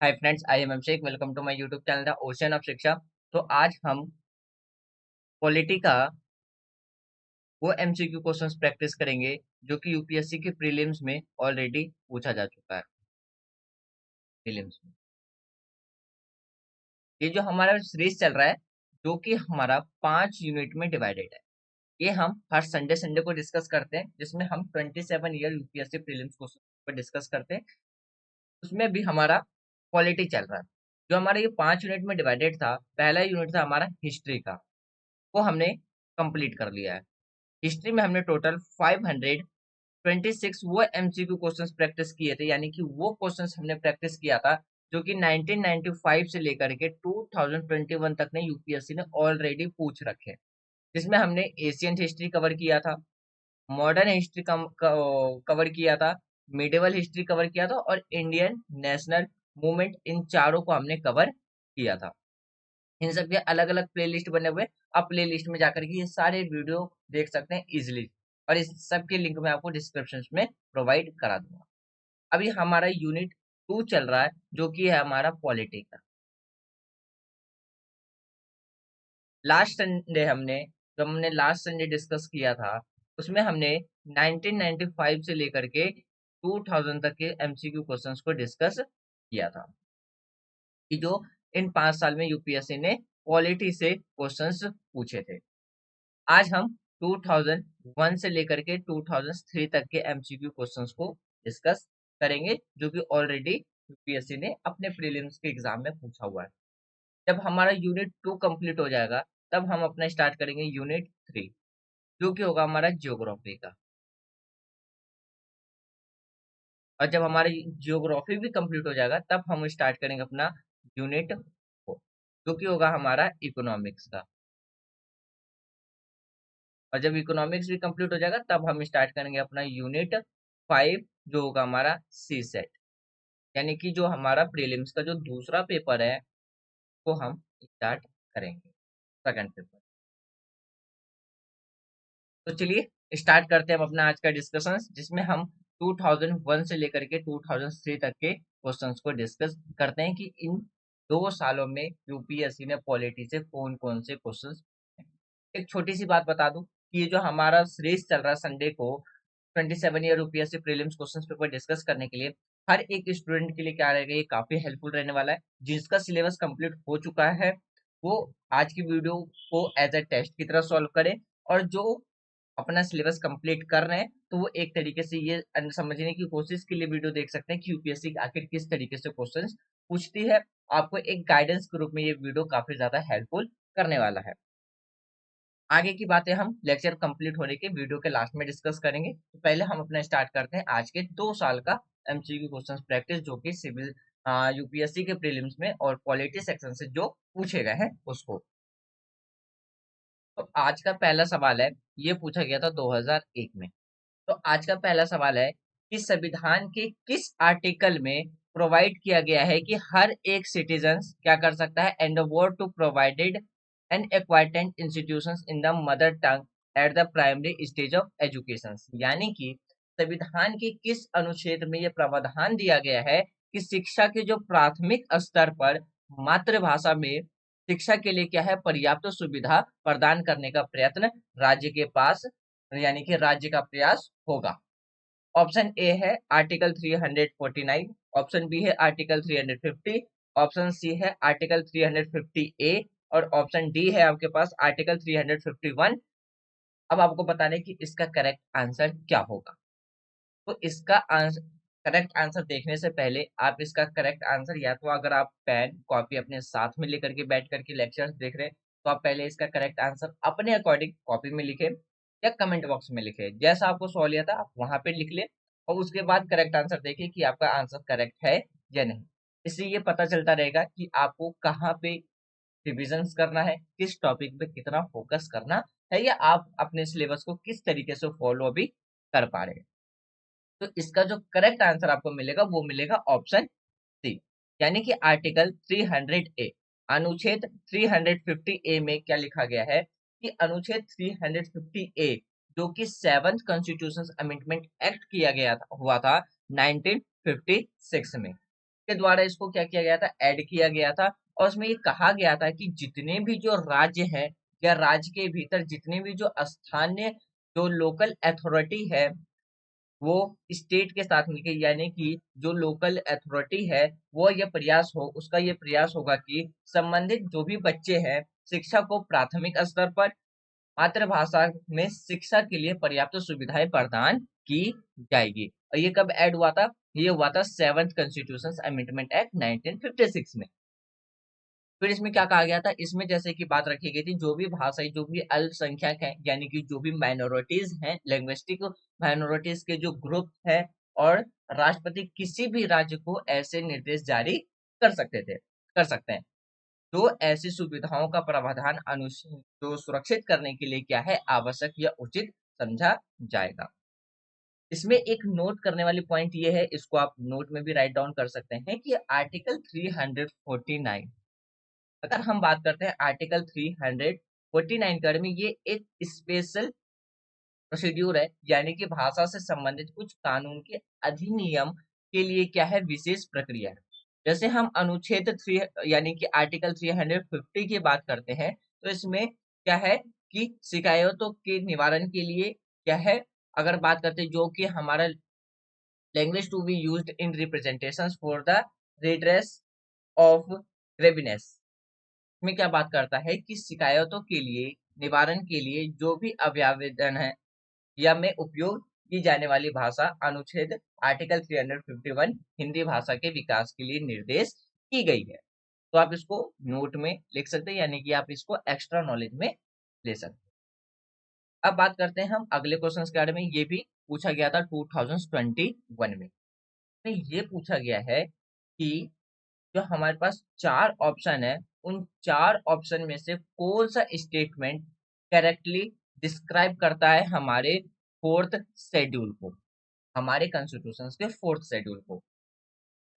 Hi friends, I am Abhishek. Welcome to my YouTube channel the ocean of Shiksha. तो आज हम polity का वो एमसीक्यू क्वेश्चंस प्रैक्टिस करेंगे जो कि यूपीएससी के प्रीलिम्स में ऑलरेडी पूछा जा चुका है। प्रीलिम्स में ये जो हमारा सीरीज चल रहा है, जो कि हमारा 5 यूनिट में डिवाइडेड है। ये हम हर संडे संडे को डिस्कस करते हैं, जिसमें हम 27 ईयर यूपीएससी प्रीलिम्स क्वेश्चन पर डिस्कस करते हैं। उसमें भी हमारा पॉलिटी चल रहा है। जो हमारा ये 5 यूनिट में डिवाइडेड था, पहला यूनिट था हमारा हिस्ट्री का, वो हमने कंप्लीट कर लिया है। हिस्ट्री में हमने टोटल 526 वो एमसीक्यू क्वेश्चंस प्रैक्टिस किए थे, यानी कि वो क्वेश्चंस हमने प्रैक्टिस किया था जो कि 1995 से लेकर के 2021 तक ने यूपीएससी ने ऑलरेडी पूछ रखे। जिसमें हमने एशियन हिस्ट्री कवर किया था, मॉडर्न हिस्ट्री कवर किया था, मिडिवल हिस्ट्री कवर किया था और इंडियन नेशनल मूवमेंट, इन चारों को हमने कवर किया था। इन सब के अलग अलग प्लेलिस्ट बने हुए, आप प्लेलिस्ट में जाकर के ये सारे वीडियो देख सकते हैं इजिली, और इस सब के लिंक मैं आपको डिस्क्रिप्शन में प्रोवाइड करा दूंगा। अभी हमारा यूनिट 2 चल रहा है, जो कि है हमारा पॉलिटी का। लास्ट संडे हमने लास्ट संडे डिस्कस किया था, उसमें हमने 1995 से लेकर के 2000 तक के एमसीक्यू क्वेश्चंस को डिस्कस किया था, कि जो इन 5 साल में यूपीएससी ने पॉलिटी से क्वेश्चंस पूछे थे। आज हम 2001 से लेकर के 2003 तक के एमसीक्यू क्वेश्चंस को डिस्कस करेंगे, जो कि ऑलरेडी यूपीएससी ने अपने प्रीलिम्स के एग्जाम में पूछा हुआ है। जब हमारा यूनिट 2 कंप्लीट हो जाएगा, तब हम अपना स्टार्ट करेंगे यूनिट 3, जो कि होगा हमारा जियोग्राफी का। और जब हमारा जियोग्राफी भी कंप्लीट हो जाएगा, तब हम स्टार्ट करेंगे अपना यूनिट 4, जो कि होगा हमारा इकोनॉमिक्स का। और जब इकोनॉमिक्स भी कंप्लीट हो जाएगा, तब हम स्टार्ट करेंगे अपना यूनिट 5, जो होगा हमारा सी सेट, यानी कि जो हमारा प्रीलिम्स का जो दूसरा पेपर है, वो हम स्टार्ट करेंगे, सेकंड पेपर। तो चलिए स्टार्ट करते हैं हम अपना आज का डिस्कशन, जिसमें हम 2001 से लेकर के 2003 तक के क्वेश्चंस को डिस्कस करते हैं कि इन 2 सालों में यूपीएससी ने पॉलिटी से कौन कौन से क्वेश्चंस। एक छोटी सी बात बता दूं कि ये जो हमारा सीरीज चल रहा है संडे को 27 year UPSC prelims questions paper discuss करने के लिए, हर एक स्टूडेंट के लिए क्या रहेगा, ये काफी हेल्पफुल रहने वाला है। जिसका सिलेबस कंप्लीट हो चुका है, वो आज की वीडियो को एज ए टेस्ट की तरह सॉल्व करे, और जो अपना सिलेबस कंप्लीट कर रहे हैं, तो वो एक तरीके से ये समझने की कोशिश के लिए वीडियो देख सकते हैं कि यूपीएससी आखिर किस तरीके से क्वेश्चंस पूछती है। आपको एक गाइडेंस के रूप में ये वीडियो काफी ज्यादा हेल्पफुल करने वाला है। आगे की बातें हम लेक्चर कंप्लीट होने के वीडियो के लास्ट में डिस्कस करेंगे। तो पहले हम अपना स्टार्ट करते हैं आज के 2 साल का एमसीक्यू क्वेश्चंस प्रैक्टिस, जो कि सिविल यूपीएससी के प्रीलिम्स में और पॉलिटी सेक्शन से जो पूछे गए हैं उसको। तो आज का पहला सवाल है, ये पूछा गया था 2001 में। तो आज का पहला सवाल है कि संविधान के किस आर्टिकल में प्रोवाइड किया गया है कि हर एक सिटीजन क्या कर सकता है, endeavour to provided and adequate institutions in the mother tongue at the primary stage of education. यानी कि संविधान के किस अनुच्छेद में यह प्रावधान दिया गया है कि शिक्षा के जो प्राथमिक स्तर पर मातृभाषा में शिक्षा के लिए क्या है, पर्याप्त सुविधा प्रदान करने का प्रयत्न राज्य के पास, यानी कि राज्य का प्रयास होगा। ऑप्शन ए है आर्टिकल 349, ऑप्शन बी है आर्टिकल 350, ऑप्शन सी है आर्टिकल 350 ए, और ऑप्शन डी है आपके पास आर्टिकल 351। अब आपको बताना है कि इसका करेक्ट आंसर क्या होगा। तो इसका आंसर, करेक्ट आंसर देखने से पहले आप इसका करेक्ट आंसर, या तो अगर आप पेन कॉपी अपने साथ में लेकर के बैठ करके लेक्चर्स देख रहे हैं, तो आप पहले इसका करेक्ट आंसर अपने अकॉर्डिंग कॉपी में लिखे या कमेंट बॉक्स में लिखे, जैसा आपको सहूलियत है आप वहां पे लिख ले, और उसके बाद करेक्ट आंसर देखिए कि आपका आंसर करेक्ट है या नहीं। इससे ये पता चलता रहेगा कि आपको कहाँ पे रिविजन करना है, किस टॉपिक पे कितना फोकस करना है, या आप अपने सिलेबस को किस तरीके से फॉलो भी कर पा रहे हैं। तो इसका जो करेक्ट आंसर आपको मिलेगा, वो मिलेगा ऑप्शन सी, यानी कि आर्टिकल 300 ए। अनुच्छेद 350 ए में क्या लिखा गया है कि अनुच्छेद 350 ए, जो कि 7th कॉन्स्टिट्यूशन अमेंडमेंट एक्ट किया गया हुआ था 1956 में, के द्वारा इसको क्या किया गया था, ऐड किया गया था। और उसमें ये कहा गया था कि जितने भी जो राज्य हैं या राज्य के भीतर जितने भी जो स्थानीय जो लोकल अथॉरिटी है वो स्टेट के साथ मिलकर, यानी कि जो लोकल अथॉरिटी है वो ये प्रयास हो उसका ये प्रयास होगा कि संबंधित जो भी बच्चे हैं शिक्षा को प्राथमिक स्तर पर मातृभाषा में शिक्षा के लिए पर्याप्त सुविधाएं प्रदान की जाएगी। और ये कब ऐड हुआ था, ये हुआ था 7th कॉन्स्टिट्यूशन अमेंडमेंट एक्ट 1956 में। फिर इसमें क्या कहा गया था, इसमें जैसे कि बात रखी गई थी जो भी भाषाई जो भी अल्पसंख्यक है यानी कि जो भी माइनॉरिटीज हैं लिंग्विस्टिक माइनॉरिटीज के जो ग्रुप है, और राष्ट्रपति किसी भी राज्य को ऐसे निर्देश जारी कर सकते हैं जो ऐसी सुविधाओं का प्रावधान जो सुरक्षित करने के लिए क्या है आवश्यक या उचित समझा जाएगा। इसमें एक नोट करने वाली पॉइंट ये है, इसको आप नोट में भी राइट डाउन कर सकते हैं कि आर्टिकल 349, अगर हम बात करते हैं आर्टिकल 349 के बारे में, ये एक स्पेशल प्रोसीड्यूर है यानी कि भाषा से संबंधित कुछ कानून के अधिनियम के लिए क्या है विशेष प्रक्रिया है। जैसे हम अनुच्छेद 3 यानी कि आर्टिकल 350 की बात करते हैं तो इसमें क्या है कि शिकायतों के निवारण के लिए क्या है, अगर बात करते हैं जो कि हमारा language to be used in representations for the redress of grievance में क्या बात करता है कि शिकायतों के लिए निवारण के लिए जो भी अभ्यावेदन है या में उपयोग की जाने वाली भाषा अनुच्छेद आर्टिकल 351 हिंदी भाषा के विकास के लिए निर्देश की गई है। तो आप इसको नोट में लिख सकते हैं यानी कि आप इसको एक्स्ट्रा नॉलेज में ले सकते हैं। अब बात करते हैं हम अगले क्वेश्चन के बारे में, ये भी पूछा गया था 2021 में। ये पूछा गया है कि जो हमारे पास 4 ऑप्शन है उन 4 ऑप्शन में से कौन सा स्टेटमेंट करेक्टली डिस्क्राइब करता है हमारे फोर्थ शेड्यूल को, हमारे कॉन्स्टिट्यूशन के फोर्थ शेड्यूल को।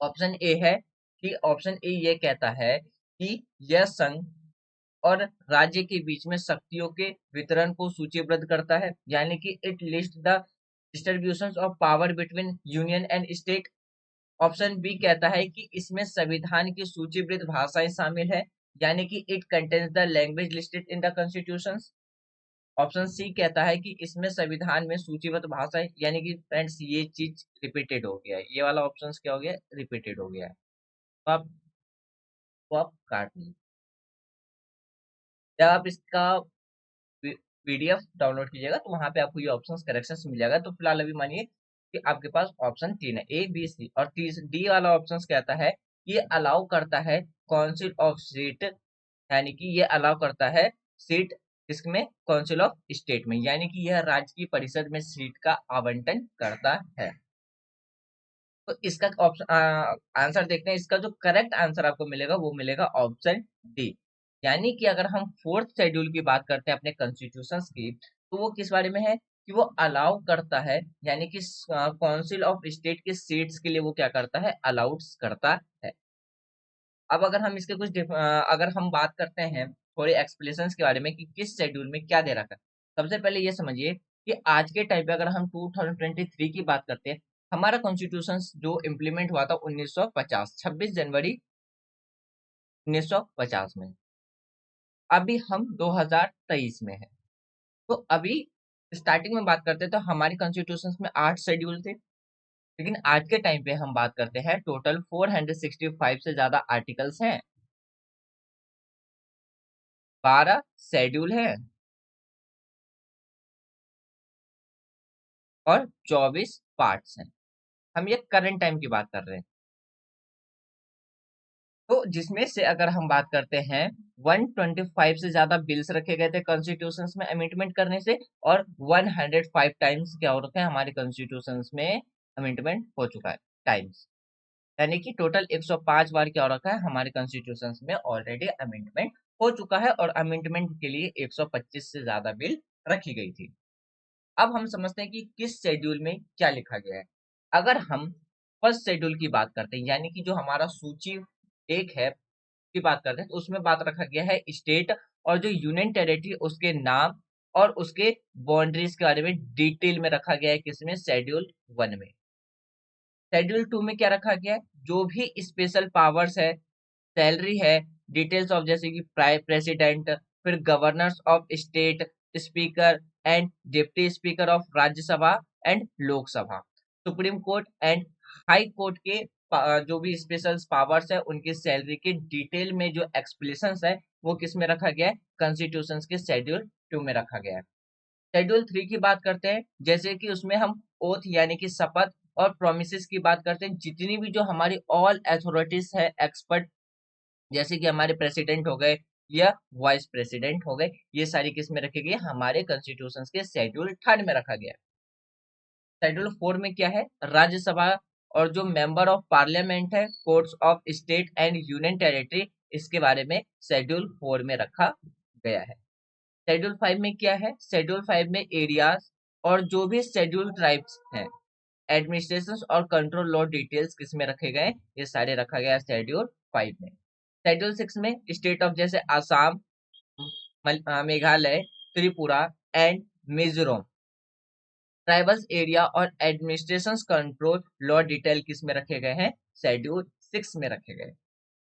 ऑप्शन ए है कि ऑप्शन ए ये कहता है कि यह संघ और राज्य के बीच में शक्तियों के वितरण को सूचीबद्ध करता है, यानी कि it list the distribution of power between union and state. Option B कहता है कि इसमें संविधान की सूचीबद्ध भाषाएं शामिल है, यानी कि it contains the language listed in the constitution. Option C कहता है कि इसमें संविधान में सूचीबद्ध भाषाएं, यानी कि फ्रेंड्स ये चीज रिपीटेड हो गया है, ये वाला ऑप्शन क्या हो गया, रिपीटेड हो गया है। तो आप काट लीजिए। जब आप इसका पीडीएफ डाउनलोड कीजिएगा तो वहां पे आपको ये ऑप्शंस करेक्शंस मिल जाएगा। तो फिलहाल अभी मानिए कि आपके पास ऑप्शन 3 है, ए बी सी, और डी वाला ऑप्शन कहता है ये अलाउ करता है काउंसिल ऑफ सीट, यानी कि ये अलाउ करता है सीट इसमें काउंसिल ऑफ स्टेट में, यानी कि यह राज्य की परिषद में सीट का आवंटन करता है। तो इसका ऑप्शन आंसर देखते हैं, इसका जो करेक्ट आंसर आपको मिलेगा वो मिलेगा ऑप्शन डी। यानी कि अगर हम फोर्थ शेड्यूल की बात करते हैं अपने कॉन्स्टिट्यूशन की, तो वो किस बारे में है कि वो अलाउ करता है, यानी कि काउंसिल ऑफ स्टेट के सीट्स के लिए वो क्या करता है, अलाउड करता है। अब अगर हम इसके अगर हम बात करते हैं थोड़े एक्सप्लेनेशंस के बारे में कि किस शेड्यूल में क्या दे रखा है। सबसे पहले ये समझिए कि आज के टाइम पे अगर हम 2023 की बात करते हैं, हमारा कॉन्स्टिट्यूशन जो इम्प्लीमेंट हुआ था 1950 26 जनवरी 1950 में। अभी हम 2023 में है। तो अभी स्टार्टिंग में बात करते हैं तो हमारे कॉन्स्टिट्यूशन में 8 शेड्यूल थे, लेकिन आज के टाइम पे हम बात करते हैं टोटल 465 से ज्यादा आर्टिकल्स हैं, 12 शेड्यूल है और 24 पार्ट्स हैं। हम ये करंट टाइम की बात कर रहे हैं। तो जिसमें से अगर हम बात करते हैं 125 से ज्यादा बिल्स रखे गए थे कॉन्स्टिट्यूशन में अमेंडमेंट करने से, और 105 टाइम्स क्या हो रखा है हमारे कॉन्स्टिट्यूशन में अमेंडमेंट हो चुका है टाइम्स, यानी कि टोटल 105 बार क्या हो रखा है हमारे कॉन्स्टिट्यूशन में ऑलरेडी अमेंडमेंट हो चुका है, और अमेंडमेंट के लिए 125 से ज्यादा बिल रखी गई थी। अब हम समझते हैं कि किस शेड्यूल में क्या लिखा गया है। अगर हम फर्स्ट शेड्यूल की बात करते हैं, यानी कि जो हमारा सूची एक है की बात करते हैं, तो उसमें बात रखा गया है स्टेट और जो यूनियन टेरिटरी उसके नाम और उसके बाउंड्रीज के बारे में डिटेल में रखा गया है, किसमें, शेड्यूल 1 में। शेड्यूल 2 में क्या रखा गया है, जो भी स्पेशल पावर्स है, सैलरी है, डिटेल्स ऑफ जैसे कि प्रेसिडेंट, फिर governors of state, speaker and deputy speaker of Rajya Sabha and Lok Sabha, supreme court and high court के जो भी स्पेशल पावर्स है उनकी सैलरी के डिटेल में जो एक्सप्लेनेशन है वो किस में रखा गया है, कॉन्स्टिट्यूशन के शेड्यूल 2 में रखा गया है। शेड्यूल 3 की बात करते हैं, जैसे कि उसमें हम ओथ यानी कि शपथ और प्रोमिसेस की बात करते हैं, जितनी भी जो हमारी ऑल अथॉरिटीज है, एक्सपर्ट, जैसे कि हमारे प्रेसिडेंट हो गए या वाइस प्रेसिडेंट हो गए, ये सारी किस में रखी गई है, हमारे कॉन्स्टिट्यूशन के शेड्यूल 3 में रखा गया है। शेड्यूल 4 में क्या है, राज्यसभा और जो मेंबर ऑफ पार्लियामेंट है, courts of state and union territory, इसके बारे में शेड्यूल 4 में रखा गया है। शेड्यूल 5 में क्या है, शेड्यूल 5 में एरियाज और जो भी शेड्यूल ट्राइब्स हैं, एडमिनिस्ट्रेशन और कंट्रोल लॉ डिटेल्स किस में रखे गए, ये सारे रखा गया शेड्यूल 5 में। शेड्यूल 6 में स्टेट ऑफ जैसे Assam, Meghalaya, Tripura and Mizoram, tribals area और एडमिनिस्ट्रेशन कंट्रोल लॉ डिटेल किस में रखे गए हैं, शेड्यूल 6 में रखे गए।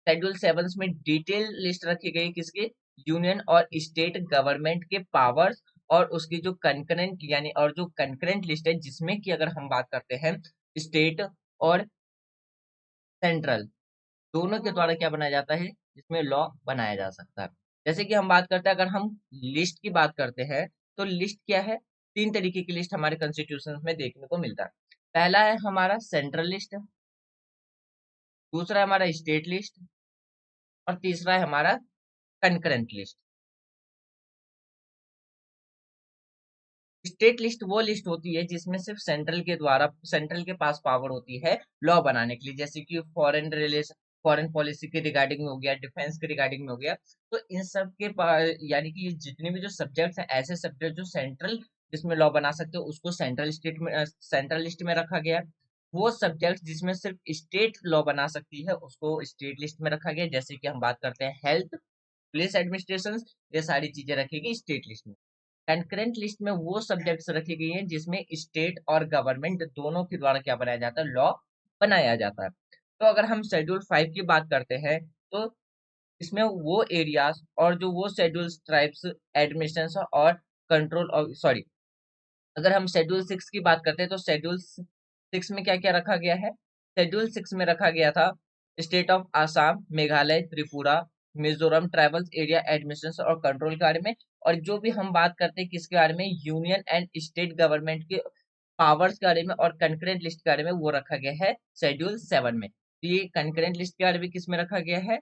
शेड्यूल 7 में डिटेल लिस्ट रखी गई किसके, यूनियन और स्टेट गवर्नमेंट के पावर्स और उसकी जो कंकरेंट यानी और जो कंकरेंट लिस्ट है, जिसमें कि अगर हम बात करते हैं स्टेट और सेंट्रल दोनों के द्वारा क्या बनाया जाता है, जिसमें लॉ बनाया जा सकता है। जैसे कि हम बात करते हैं, अगर हम लिस्ट की बात करते हैं तो लिस्ट क्या है, तीन तरीके की लिस्ट हमारे कॉन्स्टिट्यूशन में देखने को मिलता है। पहला है हमारा सेंट्रल लिस्ट, दूसरा है हमारा स्टेट लिस्ट और तीसरा है हमारा कंकरेंट लिस्ट। स्टेट लिस्ट वो लिस्ट होती है जिसमें सिर्फ सेंट्रल के द्वारा, सेंट्रल के पास पावर होती है लॉ बनाने के लिए, जैसे कि फॉरेन रिलेशन, फॉरेन पॉलिसी के रिगार्डिंग में हो गया, डिफेंस के रिगार्डिंग में हो गया। तो इन सब के यानी कि ये जितने भी जो सब्जेक्ट्स हैं, ऐसे सब्जेक्ट जो सेंट्रल जिसमें लॉ बना सकते हो उसको सेंट्रल स्टेट में, सेंट्रल लिस्ट में रखा गया। वो सब्जेक्ट जिसमें सिर्फ स्टेट लॉ बना सकती है उसको स्टेट लिस्ट में रखा गया, जैसे कि हम बात करते हैं हेल्थ, पुलिस एडमिनिस्ट्रेशन, ये सारी चीजें रखी गई स्टेट लिस्ट में। कंकरेंट लिस्ट में वो सब्जेक्ट्स रखी गई हैं जिसमें स्टेट और गवर्नमेंट दोनों के द्वारा क्या बनाया जाता है, लॉ बनाया जाता है। तो अगर हम शेड्यूल 5 की बात करते हैं तो इसमें वो एरियाज और जो वो शेड्यूल ट्राइब्स, एडमिनिस्ट्रेशन और कंट्रोल और सॉरी, अगर हम शेड्यूल 6 की बात करते हैं तो शेड्यूल 6 में क्या क्या रखा गया है, शेड्यूल 6 में रखा गया था state of Assam, Meghalaya, Tripura, Mizoram, tribals area administration और कंट्रोल के बारे में। और जो भी हम बात करते हैं किसके बारे में, यूनियन एंड स्टेट गवर्नमेंट के पावर्स के बारे में और कंकरेंट लिस्ट के बारे में, वो रखा गया है शेड्यूल 7 में। तो ये कंकरेंट लिस्ट के बारे में किस में रखा गया है,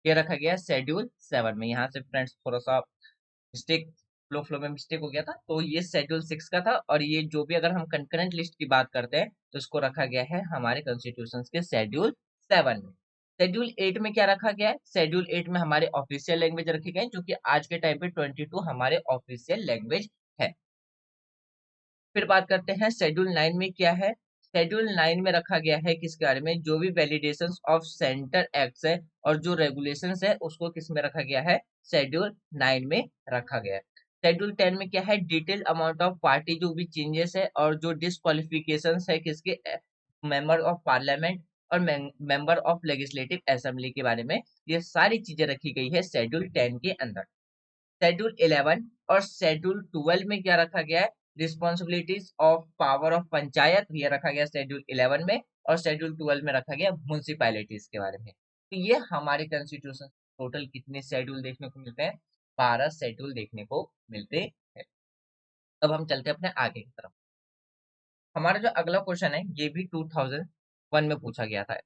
ये रखा गया है शेड्यूल 7 में। यहाँ से फ्रेंड्स थोड़ा सा मिस्टेक, फ्लो में मिस्टेक हो गया था, तो ये शेड्यूल 6 का था। और ये जो भी अगर हम कंकरेंट लिस्ट की बात करते हैं तो इसको रखा गया है हमारे कॉन्स्टिट्यूशन के शेड्यूल 7 में। शेड्यूल 8 में क्या रखा गया है, शेड्यूल 8 में हमारे ऑफिशियल लैंग्वेज रखे गए हैं, जो कि आज के टाइम पे 22 हमारे ऑफिशियल लैंग्वेज है। फिर बात करते हैं शेड्यूल 9 में क्या है, शेड्यूल 9 में रखा गया है किसके बारे में, जो भी वैलिडेशन ऑफ सेंटर एक्ट्स है और जो रेगुलेशंस है उसको किस में रखा गया है, शेड्यूल 9 में रखा गया है। शेड्यूल 10 में क्या है, डिटेल अमाउंट ऑफ पार्टी जो भी चेंजेस है और जो डिस्क्वालिफिकेशन है किसके, मेंबर ऑफ पार्लियामेंट और मेंबर ऑफ लेजिस्लेटिव असेंबली के बारे में, ये सारी चीजें रखी गई है शेड्यूल 10 के अंदर। शेड्यूल 11 और शेड्यूल 12 में क्या रखा गया है, responsibilities of power of panchayat, ये रखा गया शेड्यूल 11 में। और शेड्यूल 12 में रखा गया म्यूनसिपैलिटीज के बारे में। तो ये हमारे कॉन्स्टिट्यूशन टोटल कितने शेड्यूल देखने को मिलते हैं, 12 शेड्यूल देखने को मिलते हैं। अब हम चलते हैं अपने आगे की तरफ। हमारा जो अगला क्वेश्चन है ये भी 2001 में पूछा गया था।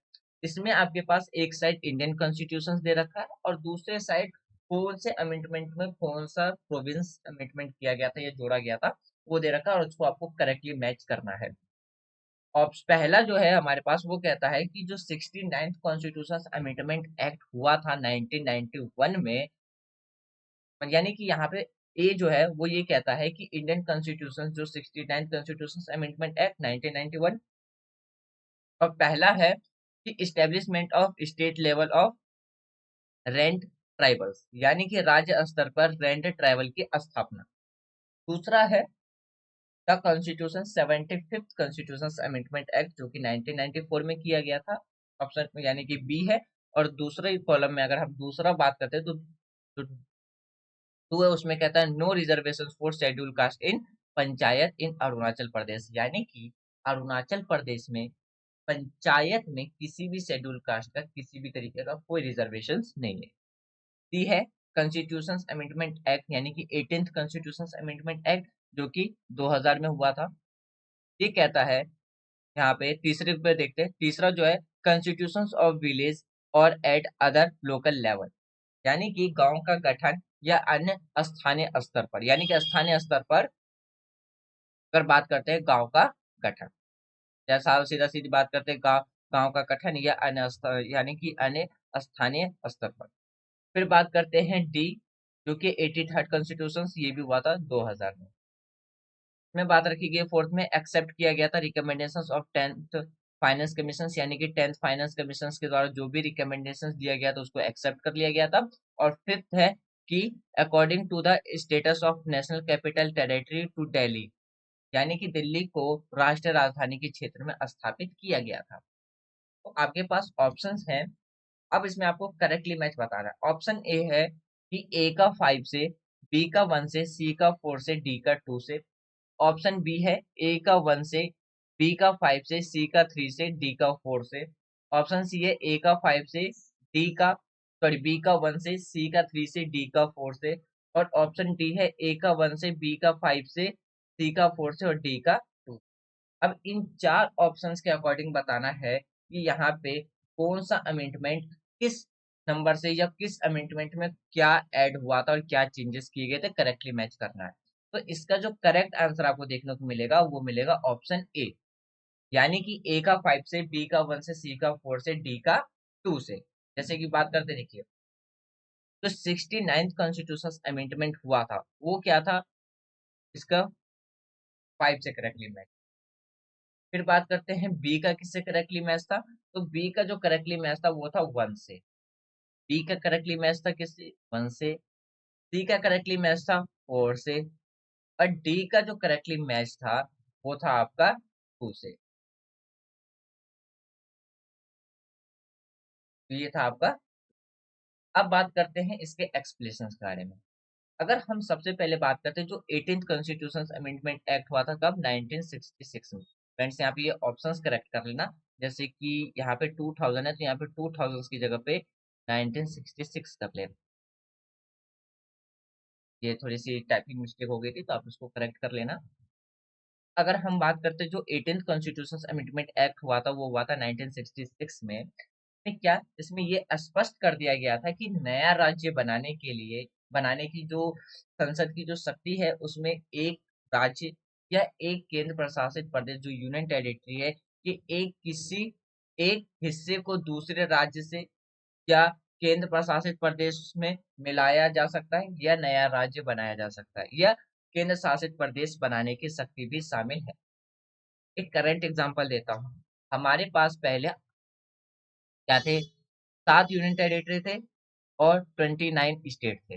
इसमें आपके पास एक साइड इंडियन कॉन्स्टिट्यूशन दे रखा है और दूसरे साइड कौन से अमेंडमेंट में कौन सा प्रोविंस अमेंडमेंट किया गया था या जोड़ा गया था वो दे रखा है, और उसको आपको करेक्टली मैच करना है। और पहला जो है हमारे पास वो कहता है कि जो 69th कॉन्स्टिट्यूशन अमेंडमेंट एक्ट हुआ था 1991 में, यानी कि यहाँ पे ए जो है वो ये कहता है कि इंडियन कॉन्स्टिट्यूशन जो 69th कॉन्स्टिट्यूशन अमेंडमेंट एक्ट 1991, और पहला है कि establishment of state level of rent tribals, यानी कि राज्य स्तर पर रेंट ट्राइबल की स्थापना। दूसरा है the constitution 75th constitution amendment act जो कि 1994 में किया गया था, ऑप्शन यानी कि बी है। और दूसरे कॉलम में अगर हम दूसरा बात करते हैं तो टू है, उसमें कहता है no reservation for schedule caste in panchayat in Arunachal Pradesh, यानी कि अरुणाचल प्रदेश में पंचायत में किसी भी शेड्यूल कास्ट का किसी भी तरीके का कोई रिजर्वेशन नहीं है। डी है कॉन्स्टिट्यूशन अमेंडमेंट एक्ट यानी कि 18th कॉन्स्टिट्यूशन अमेंडमेंट एक्ट जो कि 2000 में हुआ था। ये कहता है, यहाँ पे तीसरे पे देखते हैं, तीसरा जो है कॉन्स्टिट्यूशंस ऑफ विलेज और एट अदर लोकल लेवल, यानी कि गांव का गठन या अन्य स्थानीय स्तर पर, यानी कि स्थानीय स्तर पर अगर बात करते हैं गांव का गठन, या सीधा सीधी बात करते हैं गांव गांव का गठन या अन्य यानी कि अन्य स्थानीय स्तर पर। फिर बात करते हैं डी जो कि 83rd कॉन्स्टिट्यूशन, ये भी हुआ था 2000 में बात रखी गई। फोर्थ में एक्सेप्ट किया गया था recommendations of 10th finance commission, यानी कि 10th फाइनेंस कमीशन के द्वारा जो भी रिकमेंडेशंस दिया गया था उसको एक्सेप्ट कर लिया गया था। और फिफ्थ है कि according to the status of national capital territory to Delhi, यानी कि दिल्ली को राष्ट्रीय राजधानी के क्षेत्र में स्थापित किया गया था। तो आपके पास ऑप्शंस हैं, अब इसमें आपको करेक्टली मैच बताना है। ऑप्शन ए है कि ए का 5 से, बी का 1 से, सी का 4 से, डी का 2 से। ऑप्शन बी है ए का 1 से, बी का 5 से, सी का 3 से, डी का 4 से। ऑप्शन सी है ए का 5 से, डी का सॉरी बी का 1 से, सी का 3 से, डी का 4 से। और ऑप्शन डी है ए का 1 से, बी का 5 से, सी का 4 से और डी का 2। अब इन चार ऑप्शंस के अकॉर्डिंग बताना है कि यहाँ पे कौन सा अमेंडमेंट किस नंबर से या किस अमेंडमेंट में क्या ऐड हुआ था और क्या चेंजेस किए गए थे, करेक्टली मैच करना है। तो इसका जो करेक्ट आंसर आपको देखने को मिलेगा वो मिलेगा ऑप्शन ए, यानी कि ए का 5 से, बी का 1 से, सी का 4 से, डी का 2 से। जैसे कि बात करते देखिए, तो 69th कॉन्स्टिट्यूशन अमेंडमेंट हुआ था वो क्या था, इसका 5 से करेक्टली मैच। फिर बात करते हैं बी का किससे करेक्टली मैच था, तो बी का जो करेक्टली मैच था वो था 1 से। बी का करेक्टली मैच था किससे, 1 से। सी का करेक्टली मैच था 4 से। और डी का जो करेक्टली मैच था वो था आपका 2 से। तो ये था आपका। अब बात करते हैं इसके एक्सप्लेनेशन के बारे में। अगर हम सबसे पहले बात करते हैं जो 18th कॉन्स्टिट्यूशन अमेंडमेंट एक्ट हुआ था कब, 1966 में। फ्रेंड्स यहाँ पे ये ऑप्शंस करेक्ट कर लेना, जैसे कि यहाँ पे 2000 है तो यहाँ पे 2000 की जगह पे 1966 कर लेना। ये थोड़ी सी टाइपिंग मिस्टेक हो गई थी तो आप इसको करेक्ट कर लेना। अगर हम बात करते हैं जो 18th कॉन्स्टिट्यूशन अमेंडमेंट एक्ट हुआ था वो हुआ था 1966 में। क्या इसमें ये स्पष्ट कर दिया गया था कि नया राज्य बनाने के लिए, बनाने की जो संसद की जो शक्ति है उसमें एक राज्य या एक केंद्र प्रशासित प्रदेश जो यूनियन टेरिटरी है, ये एक किसी एक हिस्से को दूसरे राज्य से या केंद्र प्रशासित प्रदेश में मिलाया जा सकता है या नया राज्य बनाया जा सकता है, या केंद्र शासित प्रदेश बनाने की शक्ति भी शामिल है। एक करंट एग्जांपल देता हूँ, हमारे पास पहले क्या थे, 7 यूनियन टेरिटरी थे और 29 स्टेट थे।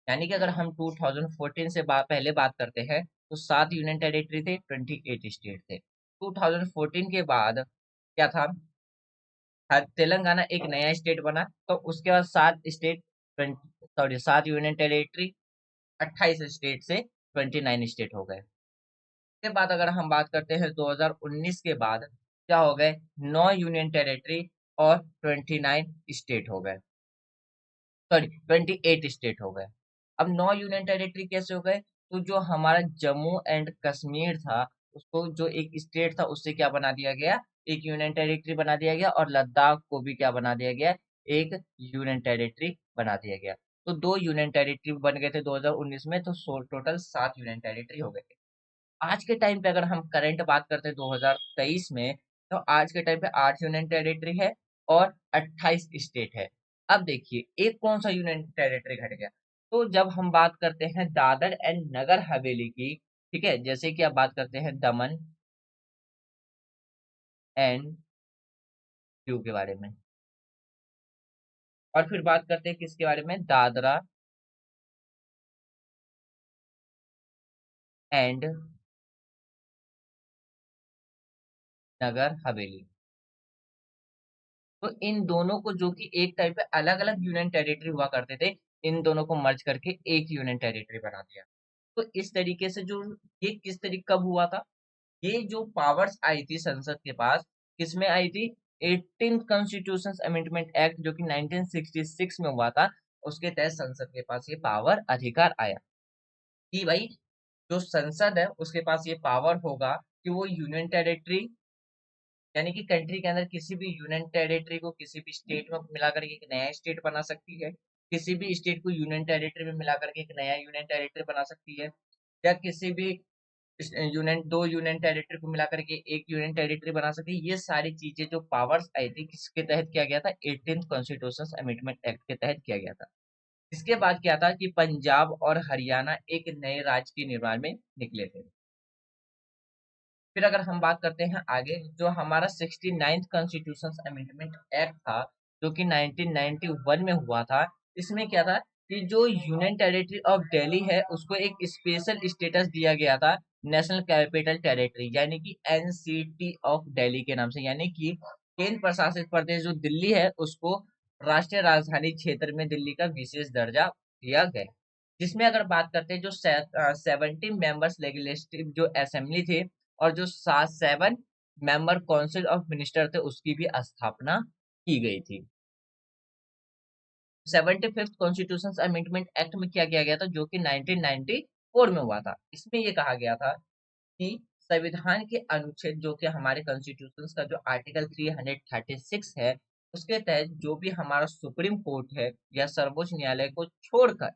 यानी कि अगर हम 2014 से पहले बात करते हैं तो 7 यूनियन टेरिटरी थे, 28 स्टेट थे। 2014 के बाद क्या था, तेलंगाना एक नया स्टेट बना, तो उसके बाद 7 यूनियन टेरिटरी 28 स्टेट से 29 स्टेट हो गए। उसके बाद अगर हम बात करते हैं 2019 के बाद क्या हो गए, 9 यूनियन टेरिटरी और 29 स्टेट हो गए, सॉरी 28 स्टेट हो गए। अब 9 यूनियन टेरिटरी कैसे हो गए, तो जो हमारा जम्मू एंड कश्मीर था उसको जो एक स्टेट था उससे क्या बना दिया गया, एक यूनियन टेरिटरी बना दिया गया, और लद्दाख को भी क्या बना दिया गया, एक यूनियन टेरिटरी बना दिया गया। तो 2 यूनियन टेरिटरी बन गए थे 2019 में, तो टोटल 7 यूनियन टेरिटरी हो गए थे। आज के टाइम पे अगर हम करंट बात करते हैं 2023 में, तो आज के टाइम पे 8 यूनियन टेरिटरी है और 28 स्टेट है। अब देखिए एक कौन सा यूनियन टेरिटरी घट गया, तो जब हम बात करते हैं दादर एंड नगर हवेली की, ठीक है, जैसे कि आप बात करते हैं दमन एंड दीव के बारे में, और फिर बात करते हैं किसके बारे में, दादरा एंड नगर हवेली। तो इन दोनों को, जो कि एक टाइप पे अलग अलग यूनियन टेरिटरी हुआ करते थे, इन दोनों को मर्ज करके एक यूनियन टेरिटरी बना दिया। तो इस तरीके से जो ये किस तरीके कब हुआ था, ये जो पावर्स आई थी संसद के पास, किसमें आई थी? 18th कॉन्स्टिट्यूशन अमेंडमेंट एक्ट जो कि 1966 में हुआ था, उसके तहत संसद के पास ये पावर अधिकार आया कि भाई जो संसद है उसके पास ये पावर होगा कि वो यूनियन टेरिटरी, यानी कि कंट्री के अंदर किसी भी यूनियन टेरिटरी को किसी भी स्टेट में मिलाकर के एक नया स्टेट बना सकती है, किसी भी स्टेट को यूनियन टेरिटरी में मिलाकर के एक नया यूनियन टेरिटरी बना सकती है, या किसी भी यूनियन, दो यूनियन टेरिटरी को मिलाकर के एक यूनियन टेरिटरी बना सकती है। ये सारी चीजें जो पावर्स आई थी किसके तहत किया गया था? 18th कॉन्स्टिट्यूशन अमेंडमेंट एक्ट के तहत किया गया था। इसके बाद क्या था कि पंजाब और हरियाणा एक नए राज्य के निर्माण में निकले थे। फिर अगर हम बात करते हैं आगे, जो हमारा 69th कॉन्स्टिट्यूशन अमेंडमेंट एक्ट था, जो कि 1991 में हुआ था, इसमें क्या था कि जो यूनियन टेरिटरी ऑफ दिल्ली है उसको एक स्पेशल स्टेटस दिया गया था, नेशनल कैपिटल टेरिटरी, यानी कि एनसीटी ऑफ दिल्ली के नाम से, यानी कि केंद्र प्रशासित प्रदेश जो दिल्ली है उसको राष्ट्रीय राजधानी क्षेत्र में दिल्ली का विशेष दर्जा दिया गया। जिसमें अगर बात करते हैं जो 70 मेंबर्स लेजिस्लेटिव जो असेंबली थे, और जो 7 मेंबर काउंसिल ऑफ मिनिस्टर थे, उसकी भी स्थापना की गई थी। 75th कॉन्स्टिट्यूशन अमेंडमेंट एक्ट में क्या किया गया था, जो कि 1994 में हुआ था। इसमें ये कहा गया था कि संविधान के अनुच्छेद, जो कि हमारे कॉन्स्टिट्यूशन का जो आर्टिकल 336 है, उसके तहत जो भी हमारा सुप्रीम कोर्ट है या सर्वोच्च न्यायालय को छोड़कर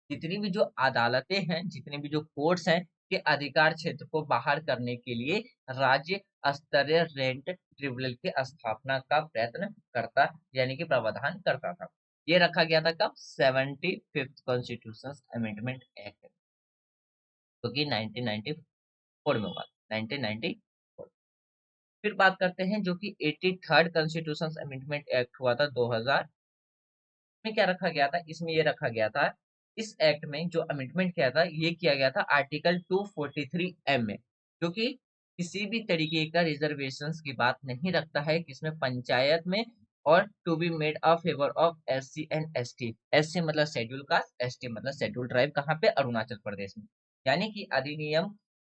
जितनी भी जो अदालतें हैं, जितने भी जो कोर्ट्स हैं, के अधिकार क्षेत्र को बाहर करने के लिए राज्य स्तरीय रेंट ट्रिब्यूनल की स्थापना का प्रयत्न करता, यानी कि प्रावधान करता था। ये रखा गया था कब? 75th कॉन्स्टिट्यूशन अमेंडमेंट एक्ट, जो कि 1994 में हुआ, 1994। फिर बात करते हैं जो कि 83rd कॉन्स्टिट्यूशन अमेंडमेंट एक्ट हुआ था 2000 में। क्या रखा गया था इसमें? ये रखा गया था, इस एक्ट में जो अमेंडमेंट किया था, ये किया गया था आर्टिकल 243 एम में, जो कि किसी भी तरीके का रिजर्वेशंस की बात नहीं रखता है, किसमें? पंचायत में। और to be made of favour of SC and ST. SC मतलब शेड्यूल कास्ट, एसटी मतलब शेड्यूल ट्राइब। कहाँ पे? अरुणाचल प्रदेश में। यानी कि अधिनियम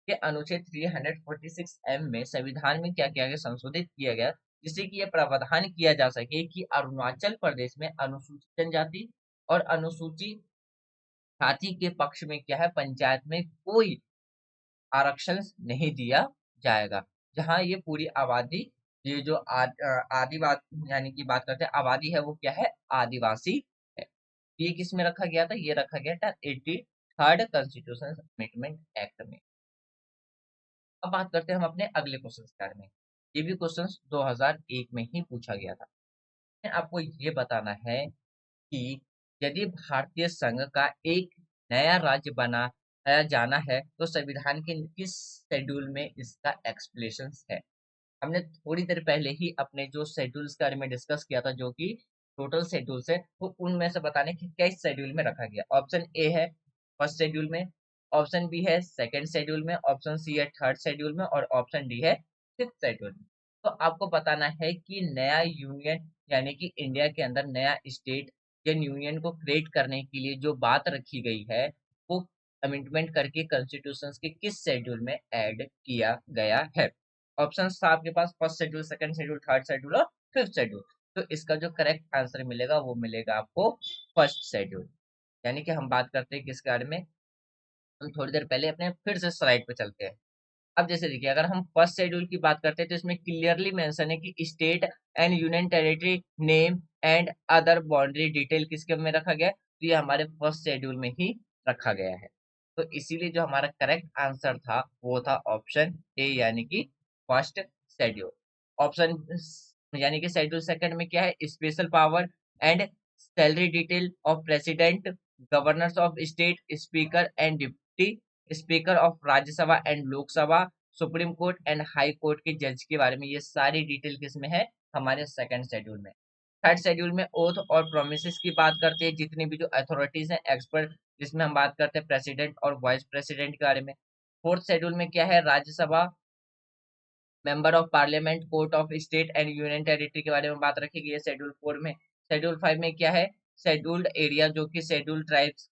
के अनुच्छेद 346 एम में संविधान में क्या किया गया? संशोधित किया गया, जिससे कि यह प्रावधान किया जा सके कि अरुणाचल प्रदेश में अनुसूचित जनजाति और अनुसूचित जाति के पक्ष में क्या है, पंचायत में कोई आरक्षण नहीं दिया जाएगा। जहां ये पूरी आबादी, ये जो आदिवासी, यानी कि बात करते हैं आबादी है, वो क्या है? आदिवासी है। ये किस में रखा गया था? ये रखा गया था 83rd कॉन्स्टिट्यूशन अमेंडमेंट एक्ट में। अब बात करते हैं हम अपने अगले क्वेश्चन के बारे में। ये भी क्वेश्चन 2001 में ही पूछा गया था। आपको ये बताना है कि यदि भारतीय संघ का एक नया राज्य बनाया जाना है तो संविधान के किस शेड्यूल में इसका एक्सप्लेनेशन है? हमने थोड़ी देर पहले ही अपने जो शेड्यूल्स के बारे में डिस्कस किया था, जो कि टोटल शेड्यूल्स है, तो उनमें से बताने कि किस शेड्यूल में रखा गया। ऑप्शन ए है फर्स्ट शेड्यूल में, ऑप्शन बी है सेकंड शेड्यूल में, ऑप्शन सी है थर्ड शेड्यूल में, और ऑप्शन डी है फिफ्थ शेड्यूल में। तो आपको बताना है कि नया यूनियन, यानी कि इंडिया के अंदर नया स्टेट या यूनियन को क्रिएट करने के लिए जो बात रखी गई है, वो अमेंडमेंट करके कॉन्स्टिट्यूशन के किस शेड्यूल में ऐड किया गया है। ऑप्शंस था आपके पास first schedule, second schedule, third schedule और फिफ्थ शेड्यूल। तो इसका जो करेक्ट आंसर मिलेगा वो मिलेगा आपको फर्स्ट शेड्यूल। यानी कि हम बात करते हैं किस बारे में, हम थोड़ी देर पहले अपने फिर से स्लाइड पे चलते हैं। अब जैसे देखिए, अगर हम फर्स्ट शेड्यूल की बात करते हैं तो इसमें क्लियरली मेंशन है कि state and union territory name and other boundary detail किसके में रखा गया है? तो ये हमारे फर्स्ट शेड्यूल में ही रखा गया है। तो इसीलिए जो हमारा करेक्ट आंसर था वो था ऑप्शन ए, यानी कि फर्स्ट शेड्यूल। ऑप्शन यानी कि शेड्यूल सेकंड में क्या है? Special power and salary detail of president, governors of state, speaker and deputy speaker of Rajya Sabha and Lok Sabha, supreme court and high court के जज के बारे में, ये सारी डिटेल किसमें है? हमारे सेकंड शेड्यूल में। थर्ड शेड्यूल में ओथ और प्रोमिस की बात करते हैं, जितनी भी जो अथॉरिटीज हैं, एक्सपर्ट, जिसमें हम बात करते हैं प्रेसिडेंट और वाइस प्रेसिडेंट के बारे में। फोर्थ शेड्यूल में क्या है? Rajya Sabha member of parliament, court of state and union territory के बारे में बात रखी गई है शेड्यूल 4 में। शेड्यूल 5 में क्या है, शेड्यूल्ड एरिया जो कि शेड्यूल ट्राइब्स,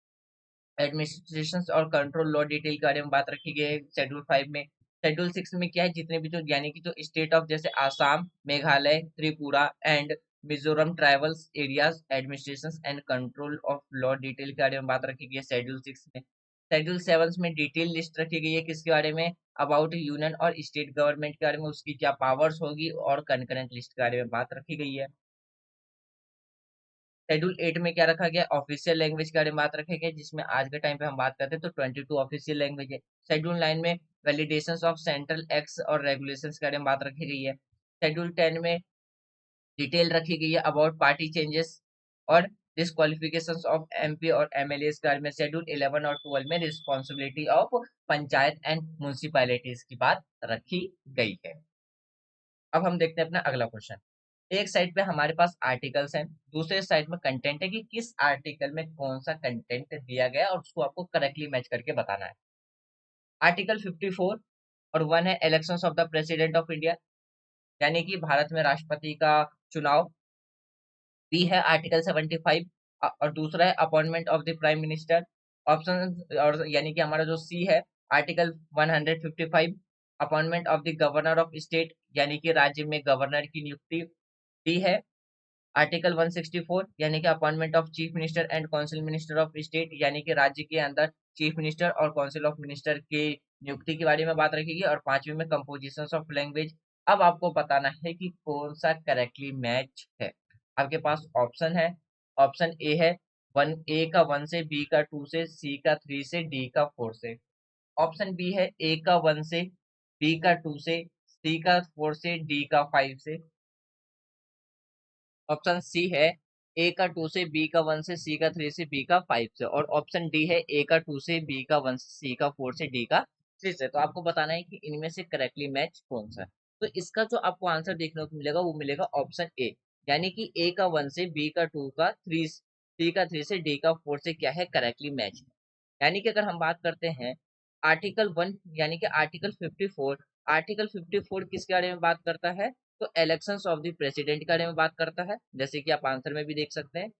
एडमिनिस्ट्रेशन और कंट्रोल लॉ डिटेल के बारे में बात रखी गई है शेड्यूल 5 में। शेड्यूल 6 में क्या है, जितने भी जो यानी कि जो स्टेट ऑफ जैसे Assam, Meghalaya, Tripura and Mizoram tribals areas, administration and control of law detail के बारे में बात रखी गई है शेड्यूल 6 में। शेड्यूल 7 में डिटेल लिस्ट रखी गई है किसके बारे में, अबाउट यूनियन और स्टेट गवर्नमेंट के बारे में, उसकी क्या पावर्स होगी, और कंकरेंट लिस्ट के बारे में बात रखी गई है। शेड्यूल 8 में क्या रखा गया, ऑफिशियल लैंग्वेज के बारे में बात रखी गई, जिसमें आज के टाइम पे हम बात करते हैं तो 22 ऑफिशियल लैंग्वेज है। शेड्यूल 9 में वैलिडेशंस ऑफ सेंट्रल एक्ट्स और रेगुलेशंस के बारे में बात रखी गई है। शेड्यूल 10 में डिटेल रखी गई है अबाउट पार्टी चेंजेस और डिस्क्वालिफिकेशंस ऑफ एमपी और एमएलए के बारे में। शेड्यूल 11 और 12 में responsibility of panchayat and municipalities की बात रखी गई है। अब हम देखते हैं अपना अगला क्वेश्चन। एक साइड पे हमारे पास आर्टिकल्स हैं, दूसरे साइड में कंटेंट है कि किस आर्टिकल में कौन सा कंटेंट दिया गया है और उसको आपको करेक्टली मैच करके बताना है। आर्टिकल 54 और 1 है elections of the president of India, यानी कि भारत में राष्ट्रपति का चुनाव। बी है आर्टिकल 75 और दूसरा है appointment of the prime minister. Option और यानी कि हमारा जो सी है article 155 appointment of the governor of state, यानी कि राज्य में गवर्नर की नियुक्ति। डी है आर्टिकल 164 यानी कि appointment of chief minister and council minister of state, यानी कि राज्य के अंदर चीफ मिनिस्टर और काउंसिल ऑफ मिनिस्टर के नियुक्ति के बारे में बात रखेगी। और पांचवी में कंपोजिशन ऑफ लैंग्वेज। अब आपको बताना है कि कौन सा करेक्टली मैच है। आपके पास ऑप्शन है, ऑप्शन ए है 1 ए का 1 से, बी का 2 से, सी का 3 से, डी का 4 से। ऑप्शन बी है ए का 1 से, बी का 2 से, सी का 4 से, डी का 5 से। ऑप्शन सी है ए का 2 से, बी का 1 से, सी का 3 से, बी का 5 से। और ऑप्शन डी है ए का 2 से, बी का 1 से, सी का 4 से, डी का 3 से। तो आपको बताना है कि इनमें से करेक्टली मैच कौन सा है। तो इसका जो आपको आंसर देखने को मिलेगा वो मिलेगा ऑप्शन ए, यानी कि ए का 1 से, बी का 2 का 3, सी का 3 से, डी का 4 से क्या है करेक्टली मैच। यानी कि अगर हम बात करते हैं आर्टिकल 1 यानी कि आर्टिकल 54, आर्टिकल 54 किसके बारे में बात करता है, तो इलेक्शंस ऑफ द प्रेसिडेंट के बारे में बात करता है, जैसे कि आप आंसर में भी देख सकते हैं।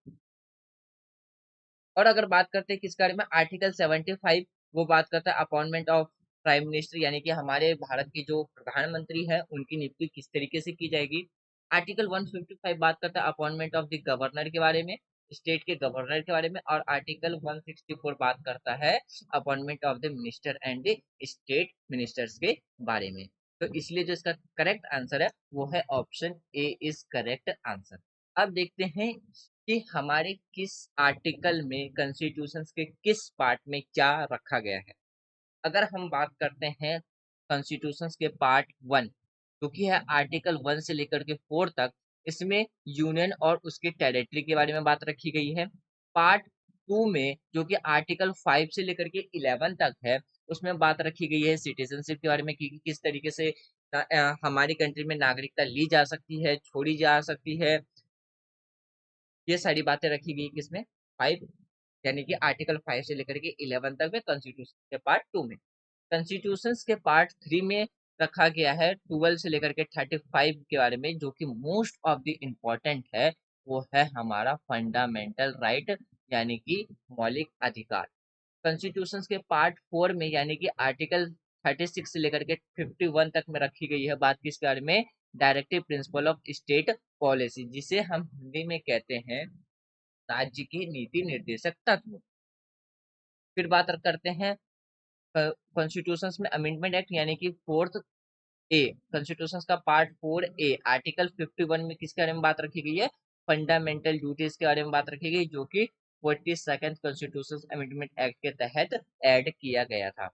और अगर बात करते हैं किसके बारे में, आर्टिकल 75 वो बात करता है अपॉइंटमेंट ऑफ प्राइम मिनिस्टर, यानी कि हमारे भारत की जो प्रधानमंत्री है उनकी नियुक्ति किस तरीके से की जाएगी। आर्टिकल 155 बात करता है अपॉइंटमेंट ऑफ द गवर्नर के बारे में, स्टेट के गवर्नर के बारे में। और आर्टिकल 164 बात करता है appointment of the minister and the state ministers के बारे में। तो इसलिए जो इसका करेक्ट आंसर है वो है option A is correct answer. अब देखते हैं कि हमारे किस आर्टिकल में कॉन्स्टिट्यूशन के किस पार्ट में क्या रखा गया है। अगर हम बात करते हैं कॉन्स्टिट्यूशन के पार्ट 1 जो कि है आर्टिकल 1 से लेकर के 4 तक, इसमें यूनियन और उसके टेरिटरी के बारे में बात रखी गई है। पार्ट 2 में जो कि आर्टिकल 5 से लेकर के 11 तक है, उसमें बात रखी गई है सिटीजनशिप के बारे में कि किस तरीके से हमारी कंट्री में नागरिकता ली जा सकती है, छोड़ी जा सकती है। ये सारी बातें रखी गई किसमें, 5 यानी कि आर्टिकल 5 से लेकर के 11 तक में कॉन्स्टिट्यूशन के पार्ट 2 में। कॉन्स्टिट्यूशन के पार्ट 3 में रखा गया है 12 से लेकर के 35 के बारे में, जो कि मोस्ट ऑफ द इम्पोर्टेंट है, वो है हमारा फंडामेंटल राइट यानी कि मौलिक अधिकार। कॉन्स्टिट्यूशन के पार्ट 4 में यानी कि आर्टिकल 36 से लेकर के 51 तक में रखी गई है बात किसके बारे में, directive principle of state policy, जिसे हम हिंदी में कहते हैं राज्य की नीति निर्देशक तत्व। फिर बात करते हैं कॉन्स्टिट्यूशन में अमेंडमेंट एक्ट यानी कि 4th ए, कॉन्स्टिट्यूशन का पार्ट 4 ए आर्टिकल 51 में किसके बारे में बात रखी गई है, फंडामेंटल ड्यूटीज के बारे में बात रखी गई, जो कि 42nd कॉन्स्टिट्यूशन अमेंडमेंट एक्ट के तहत ऐड किया गया था।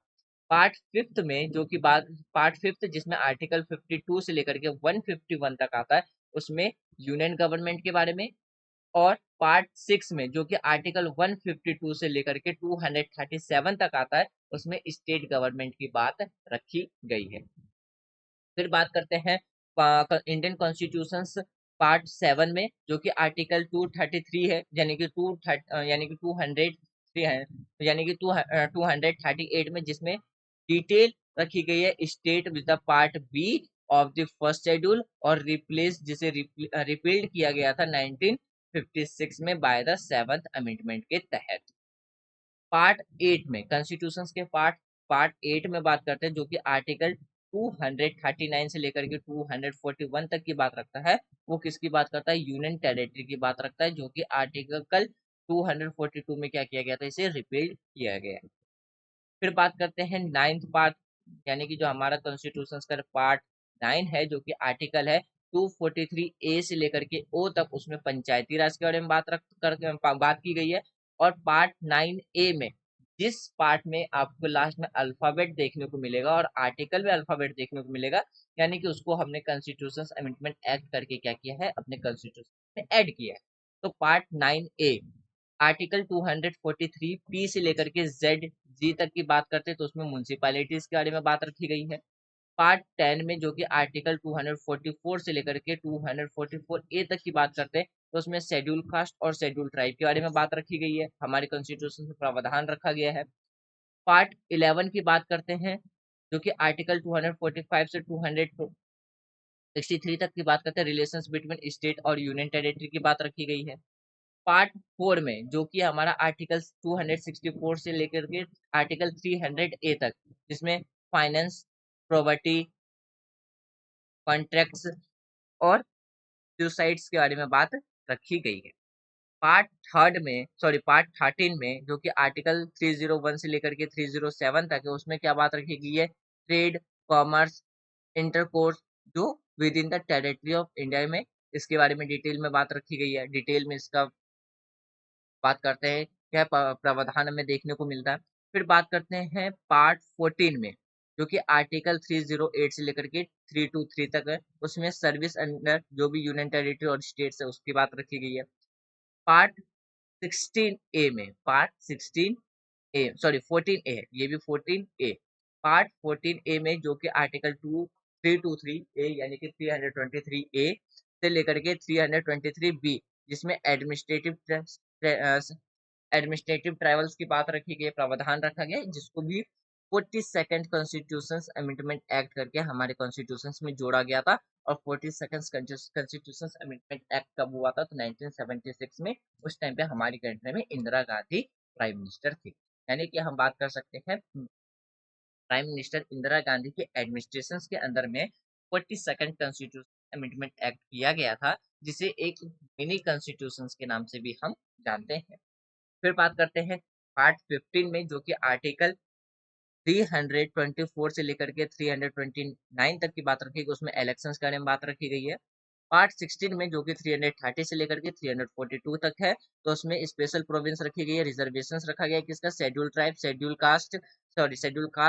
पार्ट 5th में जो कि बात पार्ट 5th जिसमें आर्टिकल 52 से लेकर के 151 तक आता है, उसमें यूनियन गवर्नमेंट के बारे में। और पार्ट 6 में जो कि आर्टिकल 152 से लेकर के 237 तक आता है, उसमें स्टेट गवर्नमेंट की बात रखी गई है। फिर बात करते हैं इंडियन कॉन्स्टिट्यूशन पार्ट 7 में जो कि आर्टिकल 233 है, यानी कि 203 है, यानी कि 238 में, जिसमें डिटेल रखी गई है state with the part B of the first schedule और रिप्लेस जिसे रिपील्ड किया गया था 1956 में बाय द 7th अमेंडमेंट के तहत। पार्ट 8 में कॉन्स्टिट्यूशन के पार्ट 8 में बात करते हैं जो कि आर्टिकल 239 से लेकर के 241 तक की बात रखता है। वो किसकी बात करता है? यूनियन टेरिटरी की बात रखता है, जो कि आर्टिकल 242 में क्या किया गया था, इसे रिपील किया गया। फिर बात करते हैं नाइन्थ पार्ट, यानी कि जो हमारा कॉन्स्टिट्यूशन का पार्ट 9 है, जो कि आर्टिकल है 243 ए से लेकर के ओ तक, उसमें पंचायती राज के बारे में बात की गई है। और पार्ट 9 ए में जिस पार्ट में आपको लास्ट में अल्फाबेट देखने को मिलेगा और आर्टिकल में अल्फाबेट देखने को मिलेगा, यानी कि उसको हमने कॉन्स्टिट्यूशन अमेंडमेंट एक्ट करके क्या किया है, अपने कॉन्स्टिट्यूशन में ऐड किया है। तो पार्ट 9 ए आर्टिकल 243 पी से लेकर के जेड जी तक की बात करते हैं, तो उसमें म्यूनसिपैलिटीज के बारे में बात रखी गई है। पार्ट 10 में जो कि आर्टिकल 244 से लेकर के 244 ए तक की बात करते हैं, तो उसमें शेड्यूल कास्ट और शेड्यूल ट्राइब के बारे में बात रखी गई है, हमारे कॉन्स्टिट्यूशन में प्रावधान रखा गया है। पार्ट 11 की बात करते हैं, जो कि आर्टिकल 245 से 263 तक की बात करते हैं, रिलेशंस बिटवीन स्टेट और यूनियन टेरिटरी की बात रखी गई है। पार्ट 4 में जो कि हमारा आर्टिकल 264 से लेकर के आर्टिकल 300 ए तक, जिसमें फाइनेंस, प्रॉपर्टी, कॉन्ट्रैक्ट्स और सुसाइड्स के बारे में बात रखी गई है। पार्ट 13 में जो कि आर्टिकल 301 से लेकर के 307 तक है, उसमें क्या बात रखी गई है, ट्रेड, कॉमर्स, इंटरकोर्स जो with in the territory of India में, इसके बारे में डिटेल में बात रखी गई है। डिटेल में इसका बात करते हैं क्या प्रावधान हमें देखने को मिलता है। फिर बात करते हैं पार्ट 14 में, जो कि आर्टिकल 308 से लेकर के 323 तक है, उसमें सर्विस अंडर जो भी यूनियन टेरिटरी और स्टेट्स है उसकी बात रखी गई है। पार्ट 14 ए है, ये भी 14 ए। पार्ट 14 ए में जो कि आर्टिकल 323 ए यानी कि 323 ए से लेकर के 323 बी, जिसमें एडमिनिस्ट्रेटिव ट्राइवल्स की बात रखी गई, प्रावधान रखा गया, जिसको भी 42nd कॉन्स्टिट्यूशन अमेंडमेंट एक्ट करके हमारे कॉन्स्टिट्यूशन में जोड़ा गया था। और 42nd कॉन्स्टिट्यूशन अमेंडमेंट एक्ट कब हुआ था, तो 1976 में। उस टाइम पे हमारी कंट्री में इंदिरा गांधी प्राइम मिनिस्टर थी, यानी कि हम बात कर सकते हैं प्राइम मिनिस्टर इंदिरा गांधी के एडमिनिस्ट्रेशन के अंदर में 42nd कॉन्स्टिट्यूशन अमेंडमेंट एक्ट किया गया था, जिसे एक मिनी कॉन्स्टिट्यूशन के नाम से भी हम जानते हैं। फिर बात करते हैं पार्ट 15 में, जो कि आर्टिकल 324 से लेकर के 329 तक की बात रखी गई, उसमें इलेक्शंस के बारे में बात रखी गई है। पार्ट 16 में जो कि 330 से लेकर के 342 तक है, तो उसमें स्पेशल प्रोविंस रखी गई है, रिजर्वेशन रखा गया है, किसका, schedule tribe, schedule caste,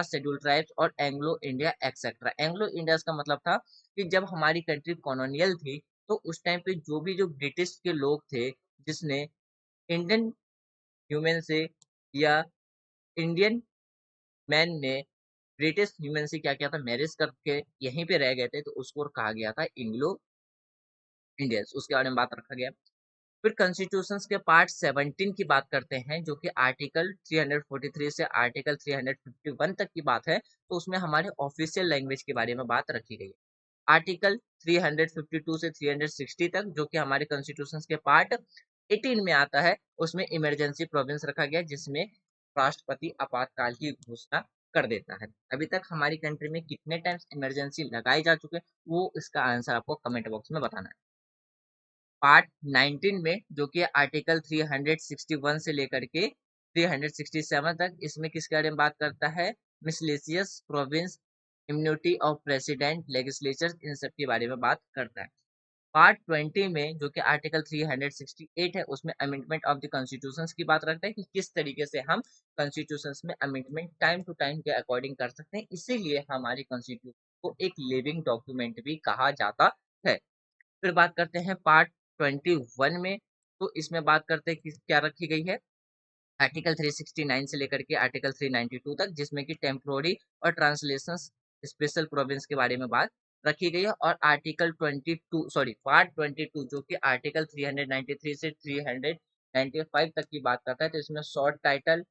schedule tribes और Anglo India etcetera. Anglo India का मतलब था कि जब हमारी कंट्री कॉलोनियल थी, तो उस टाइम पे जो ब्रिटिश के लोग थे, जिसने इंडियन ह्यूमन से या इंडियन मैन ने ब्रिटिश ह्यूमन से क्या किया था, मैरिज करके यहीं पे रह गए थे, तो उसको कहा गया था एंग्लो इंडियंस, उसके बारे में बात रखा गया। फिर कॉन्स्टिट्यूशन के पार्ट 17 की बात करते हैं, जो कि आर्टिकल 343 से आर्टिकल 351 तक की बात है, तो उसमें हमारे ऑफिशियल लैंग्वेज के बारे में बात रखी गई है। आर्टिकल 352 से 360 तक जो कि हमारे कॉन्स्टिट्यूशन के पार्ट 18 में आता है, उसमें इमरजेंसी प्रोविंस रखा गया, जिसमें राष्ट्रपति आपातकाल की घोषणा कर देता है। अभी तक हमारी कंट्री में कितने टाइम्स इमरजेंसी लगाई जा चुके हैं, वो इसका आंसर आपको कमेंट बॉक्स में बताना है। पार्ट 19 में जो कि आर्टिकल 361 से लेकर के 367 तक, इसमें किसके बारे में बात करता है, miscellaneous provinces, immunity of president, legislature, इन सब के बारे में बात करता है। पार्ट 20 में जो कि आर्टिकल 368 है, उसमें अमेंडमेंट ऑफ द कॉन्स्टिट्यूशन की बात रखता है कि किस तरीके से हम कॉन्स्टिट्यूशन में अमेंडमेंट टाइम टू टाइम के अकॉर्डिंग कर सकते हैं, इसीलिए हमारे कॉन्स्टिट्यूशन को एक लिविंग डॉक्यूमेंट भी कहा जाता है। फिर बात करते हैं पार्ट 21 में, तो इसमें बात करते हैं कि क्या रखी गई है, आर्टिकल 369 से लेकर के आर्टिकल 392 तक, जिसमें कि टेम्पोररी और ट्रांसलेशन स्पेशल प्रोविंस के बारे में बात रखी गई है। और आर्टिकल 22 पार्ट 22 जो कि आर्टिकल 393 से 395 तक की बात करता है, तो इसमें शॉर्ट टाइटल,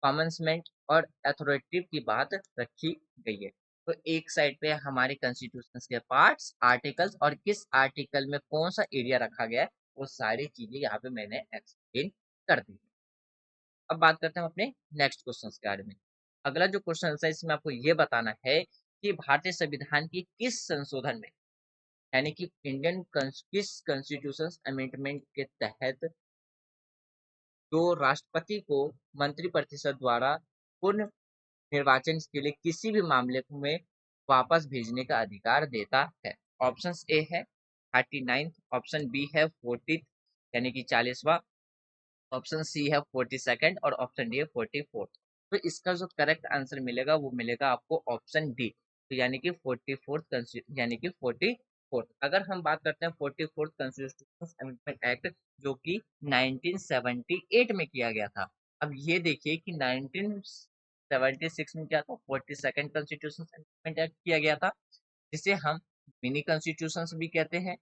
कॉमन्समेंट और अथॉरिटी की बात रखी गई है। तो एक साइड पे हमारे कॉन्स्टिट्यूशन के पार्ट्स, आर्टिकल्स और किस आर्टिकल में कौन सा एरिया रखा गया है, वो सारी चीजें यहाँ पे मैंने एक्सप्लेन कर दी। अब बात करते हैं हम अपने नेक्स्ट क्वेश्चन के बारे में। अगला जो क्वेश्चन है इसमें आपको ये बताना है कि भारतीय संविधान की किस संशोधन में, यानी कि किस कॉन्स्टिट्यूशन अमेंडमेंट के तहत जो राष्ट्रपति को मंत्रिपरिषद द्वारा पुनः निर्वाचन के लिए किसी भी मामले में वापस भेजने का अधिकार देता है। ऑप्शन ए है 39, ऑप्शन बी है 40 यानी कि 40वां, ऑप्शन सी है 42nd और ऑप्शन डी है 44th। तो इसका जो करेक्ट आंसर मिलेगा वो मिलेगा आपको ऑप्शन डी, तो यानी कि 44th, यानी कि 44th। अगर हम बात करते हैं 44th कॉन्स्टिट्यूशन अमेंडमेंट एक्ट जो कि 1978 में किया गया था। अब ये देखिए कि 1976 में क्या था, 42nd कॉन्स्टिट्यूशन अमेंडमेंट एक्ट किया गया था, जिसे हम मिनी कॉन्स्टिट्यूशन भी कहते हैं।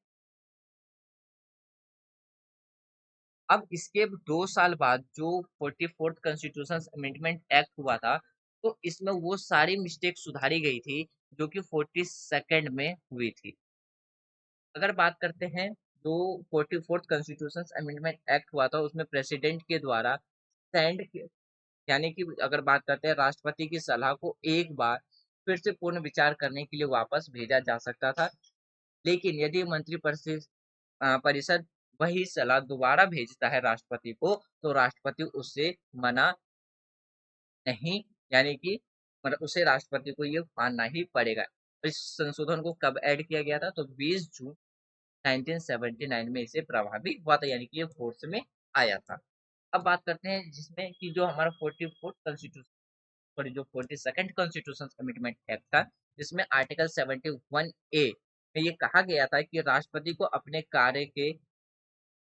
अब इसके 2 साल बाद जो 44th कॉन्स्टिट्यूशन अमेंडमेंट एक्ट हुआ था, तो इसमें वो सारी मिस्टेक सुधारी गई थी जो कि 42nd में हुई थी। अगर बात करते हैं जो 44th कॉन्स्टिट्यूशन अमेंडमेंट एक्ट हुआ था, उसमें प्रेसिडेंट के द्वारा सेंड, यानी कि अगर बात करते हैं राष्ट्रपति की सलाह को एक बार फिर से पुनः विचार करने के लिए वापस भेजा जा सकता था, लेकिन यदि मंत्रिपरिषद परिषद वही सलाह दोबारा भेजता है राष्ट्रपति को, तो राष्ट्रपति उससे मना नहीं, यानी कि मतलब उसे राष्ट्रपति को ये मानना ही पड़ेगा। इस संशोधन को कब ऐड किया गया था, तो 20 जून 1979 में इसे प्रभावी हुआ था, यानी कि ये फोर्स में आया था। अब बात करते हैं जिसमें कि जो हमारा 44th कॉन्स्टिट्यूशन, सॉरी जो 42nd कॉन्स्टिट्यूशन अमेंडमेंट एक्ट था, जिसमें आर्टिकल 71 ए में ये कहा गया था कि राष्ट्रपति को अपने कार्य के,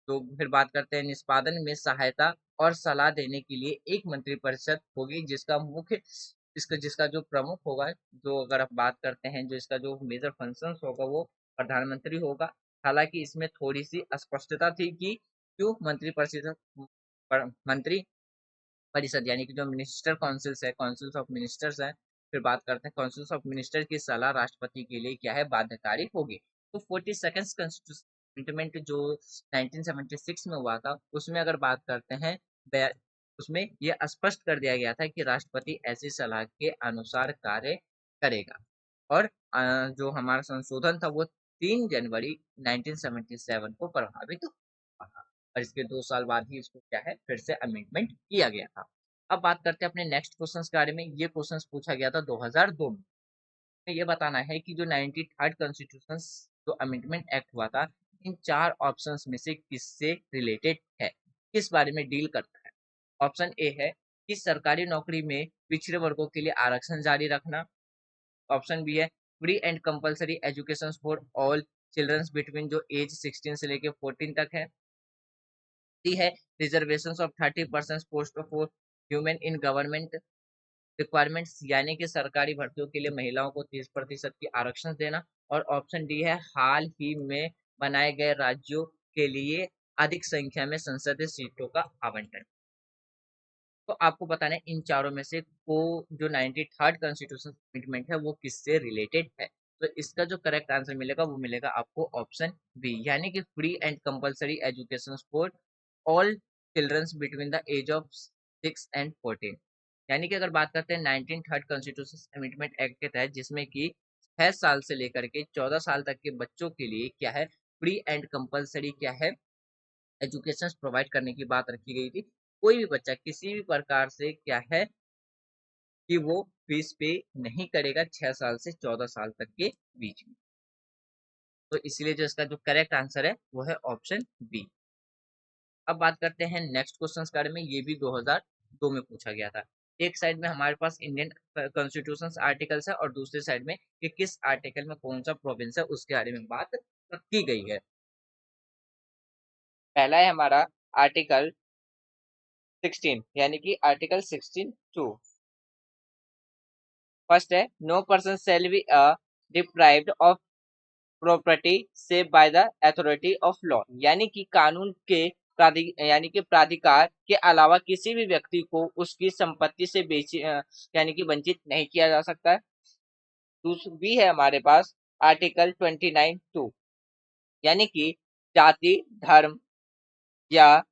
तो फिर बात करते हैं निष्पादन में सहायता और सलाह देने के लिए एक मंत्रिपरिषद होगी, जिसका मुख्य, इसका जिसका जो प्रमुख होगा, जो अगर आप बात करते हैं जो इसका जो मेजर फंक्शंस होगा वो प्रधानमंत्री होगा। हालांकि इसमें थोड़ी सी अस्पष्टता थी कि क्यों मंत्रिपरिषद, मंत्री परिषद यानी कि जो मिनिस्टर काउंसिल्स है, काउंसिल्स ऑफ मिनिस्टर्स है, फिर बात करते हैं काउंसिल्स ऑफ मिनिस्टर की सलाह राष्ट्रपति के लिए क्या है, बाध्यकारी होगी। तो 42nd कॉन्स्टिट्यूशन अमेंडमेंट जो 1976 में हुआ था, उसमें अगर बात करते हैं, उसमें यह स्पष्ट कर दिया गया था कि राष्ट्रपति ऐसी सलाह के अनुसार कार्य करेगा। और जो हमारा संशोधन था वो 3 जनवरी 1977 को प्रभावित हुआ था, और इसके 2 साल बाद ही इसको क्या है, फिर से अमेंडमेंट किया गया था। अब बात करते हैं अपने नेक्स्ट क्वेश्चन के बारे में। ये क्वेश्चन पूछा गया था 2002 में। ये बताना है कि जो 93rd कॉन्स्टिट्यूशन जो अमेंडमेंट एक्ट हुआ था, इन 4 ऑप्शंस में से किससे रिलेटेड है, किस बारे में डील करता है। ऑप्शन ए है कि सरकारी नौकरी में पिछड़े वर्गों के लिए आरक्षण जारी रखना। ऑप्शन बी है free and compulsory education for all childrens between जो एज 16 से लेके 14 तक है। सी है reservation of 30% post for human in government requirements, यानी कि सरकारी भर्तियों के लिए महिलाओं को 30% की आरक्षण देना। और ऑप्शन डी है हाल ही में बनाए गए राज्यों के लिए अधिक संख्या में संसदीय सीटों का आवंटन। तो आपको बताना है इन चारों में से को जो 93rd कॉन्स्टिट्यूशन अमेंडमेंट है वो किससे रिलेटेड है। तो इसका जो करेक्ट आंसर मिलेगा वो मिलेगा आपको ऑप्शन बी, यानी कि free and compulsory education for all childrens between the age of 6 and 14। यानी कि अगर बात करते हैं 93rd कॉन्स्टिट्यूशन अमेंडमेंट एक्ट के तहत, जिसमें कि 6 साल से लेकर के 14 साल तक के बच्चों के लिए क्या है, फ्री एंड कंपलसरी क्या है, एजुकेशन प्रोवाइड करने की बात रखी गई थी। कोई भी बच्चा किसी भी प्रकार से क्या है कि वो फीस पे नहीं करेगा 6 साल से 14 साल तक के बीच में। तो इसलिए जो इसका जो करेक्ट आंसर है वो है ऑप्शन बी। अब बात करते हैं नेक्स्ट क्वेश्चन के बारे में। ये भी 2002 में पूछा गया था। एक साइड में हमारे पास इंडियन कॉन्स्टिट्यूशन आर्टिकल्स है और दूसरे साइड में कि किस आर्टिकल में कौन सा प्रोविंस है उसके बारे में बात की गई है। पहला है हमारा आर्टिकल 16, यानी कि आर्टिकल 16(2). फर्स्ट है no person shall be deprived of property save by the authority of law, यानी कि कानून के यानी कि प्राधिकार के अलावा किसी भी व्यक्ति को उसकी संपत्ति से यानी कि वंचित नहीं किया जा सकता है। बी है हमारे पास आर्टिकल 29(2), यानी कि जाति, धर्म या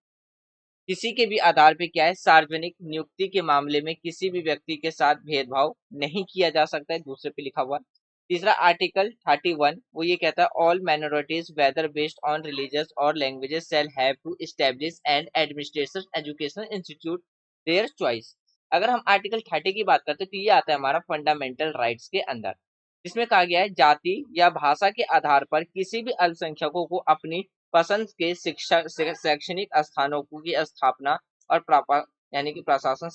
किसी के भी आधार पे क्या है, सार्वजनिक नियुक्ति के मामले में किसी भी व्यक्ति के साथ भेदभाव नहीं किया जा सकता है, दूसरे पे लिखा हुआ। तीसरा आर्टिकल 31, वो ये कहता है all minorities whether based on religious और languages shall have to establish and administration education institute their choice. अगर हम आर्टिकल 30 की बात करते हैं तो ये आता है हमारा फंडामेंटल राइट्स के अंदर, जिसमें कहा गया है जाति या भाषा के आधार पर किसी भी अल्पसंख्यकों को अपनी पसंद के शिक्षा शैक्षणिक स्थानों की स्थापना और यानी कि प्रशासन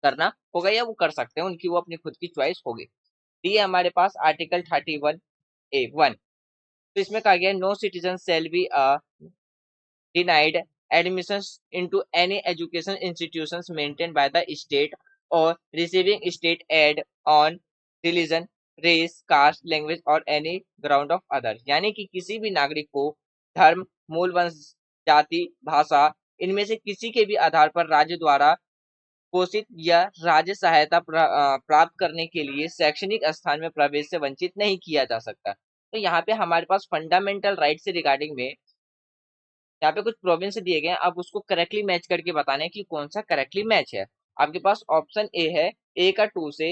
करना होगा, या वो कर सकते हैं, उनकी वो अपनी खुद की चॉइस होगी। डी है हमारे पास आर्टिकल 31(a)(1), तो इसमें कहा गया है no citizen shall be denied admissions into any education institutions maintained by the state or receiving state aid on religion, race, caste, language or any ground of others। यानी कि किसी भी नागरिक को धर्म, मूल वंश, जाति, भाषा इनमें से किसी के भी आधार पर राज्य द्वारा पोषित या राज्य सहायता प्राप्त करने के लिए शैक्षणिक स्थान में प्रवेश से वंचित नहीं किया जा सकता। तो यहाँ पे हमारे पास फंडामेंटल राइट से रिगार्डिंग में यहाँ पे कुछ प्रोविंस दिए गए हैं, आप उसको करेक्टली मैच करके बताना है कि कौन सा करेक्टली मैच है। आपके पास ऑप्शन ए है, ए का 2 से,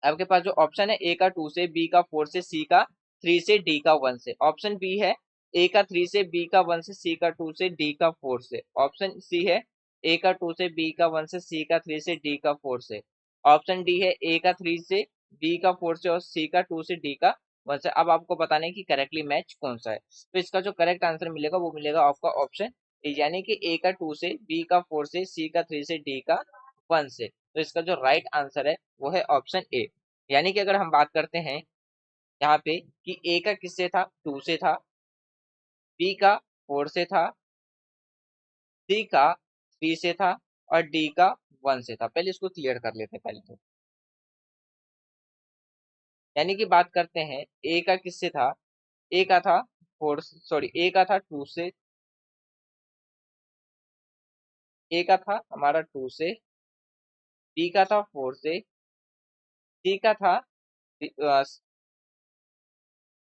आपके पास जो ऑप्शन है ए का 2 से, बी का 4 से, सी का 3 से, डी का 1 से। ऑप्शन बी है ए का 3 से, बी का 1 से, सी का 2 से, डी का 4 से। ऑप्शन सी है ए का 2 से, बी का 1 से, सी का 3 से, डी का 4 से। ऑप्शन डी है ए का 3 से, बी का 4 से और सी का 2 से, डी का 1 से। अब आपको बताना है कि करेक्टली मैच कौन सा है। तो इसका जो करेक्ट आंसर मिलेगा वो मिलेगा आपका ऑप्शन ए, यानी कि ए का 2 से, बी का 4 से, सी का 3 से, डी का 1 से। तो इसका जो राइट आंसर है वो है ऑप्शन ए। यानी कि अगर हम बात करते हैं यहाँ पे कि ए का किससे था, 2 से था, बी का 4 से था, सी का 3 से था और डी का 1 से था। पहले इसको क्लियर कर लेते हैं पहले तो। यानी कि बात करते हैं ए का किससे था, ए का था 4, सॉरी ए का था 2 से, ए का था हमारा 2 से, बी का था 4 से, सी का था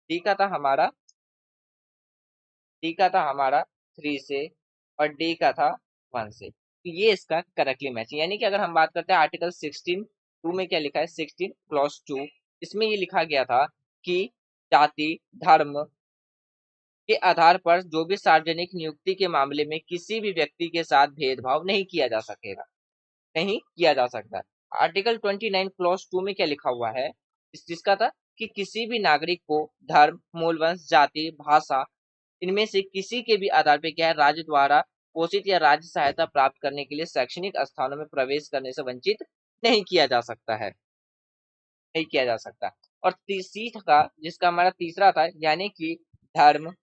डी का था हमारा डी का था हमारा 3 से और डी का था 1 से। तो ये इसका करेक्टली मैच है। यानी कि अगर हम बात करते हैं आर्टिकल 16(2) में क्या लिखा है, 16 क्लॉज 2, इसमें ये लिखा गया था कि जाति, धर्म के आधार पर जो भी सार्वजनिक नियुक्ति के मामले में किसी भी व्यक्ति के साथ भेदभाव नहीं किया जा सकेगा, नहीं किया जा सकता। आर्टिकल 29(क्लॉज 2) में क्या लिखा हुआ है, जिसका था कि किसी भी नागरिक को धर्म, मूल वंश, जाति, भाषा इनमें से किसी के भी आधार पर क्या है, राज्य द्वारा पोषित या राज्य सहायता प्राप्त करने के लिए शैक्षणिक स्थानों में प्रवेश करने से वंचित नहीं किया जा सकता है, नहीं किया जा सकता। और सी का जिसका हमारा तीसरा था, यानी कि धर्म,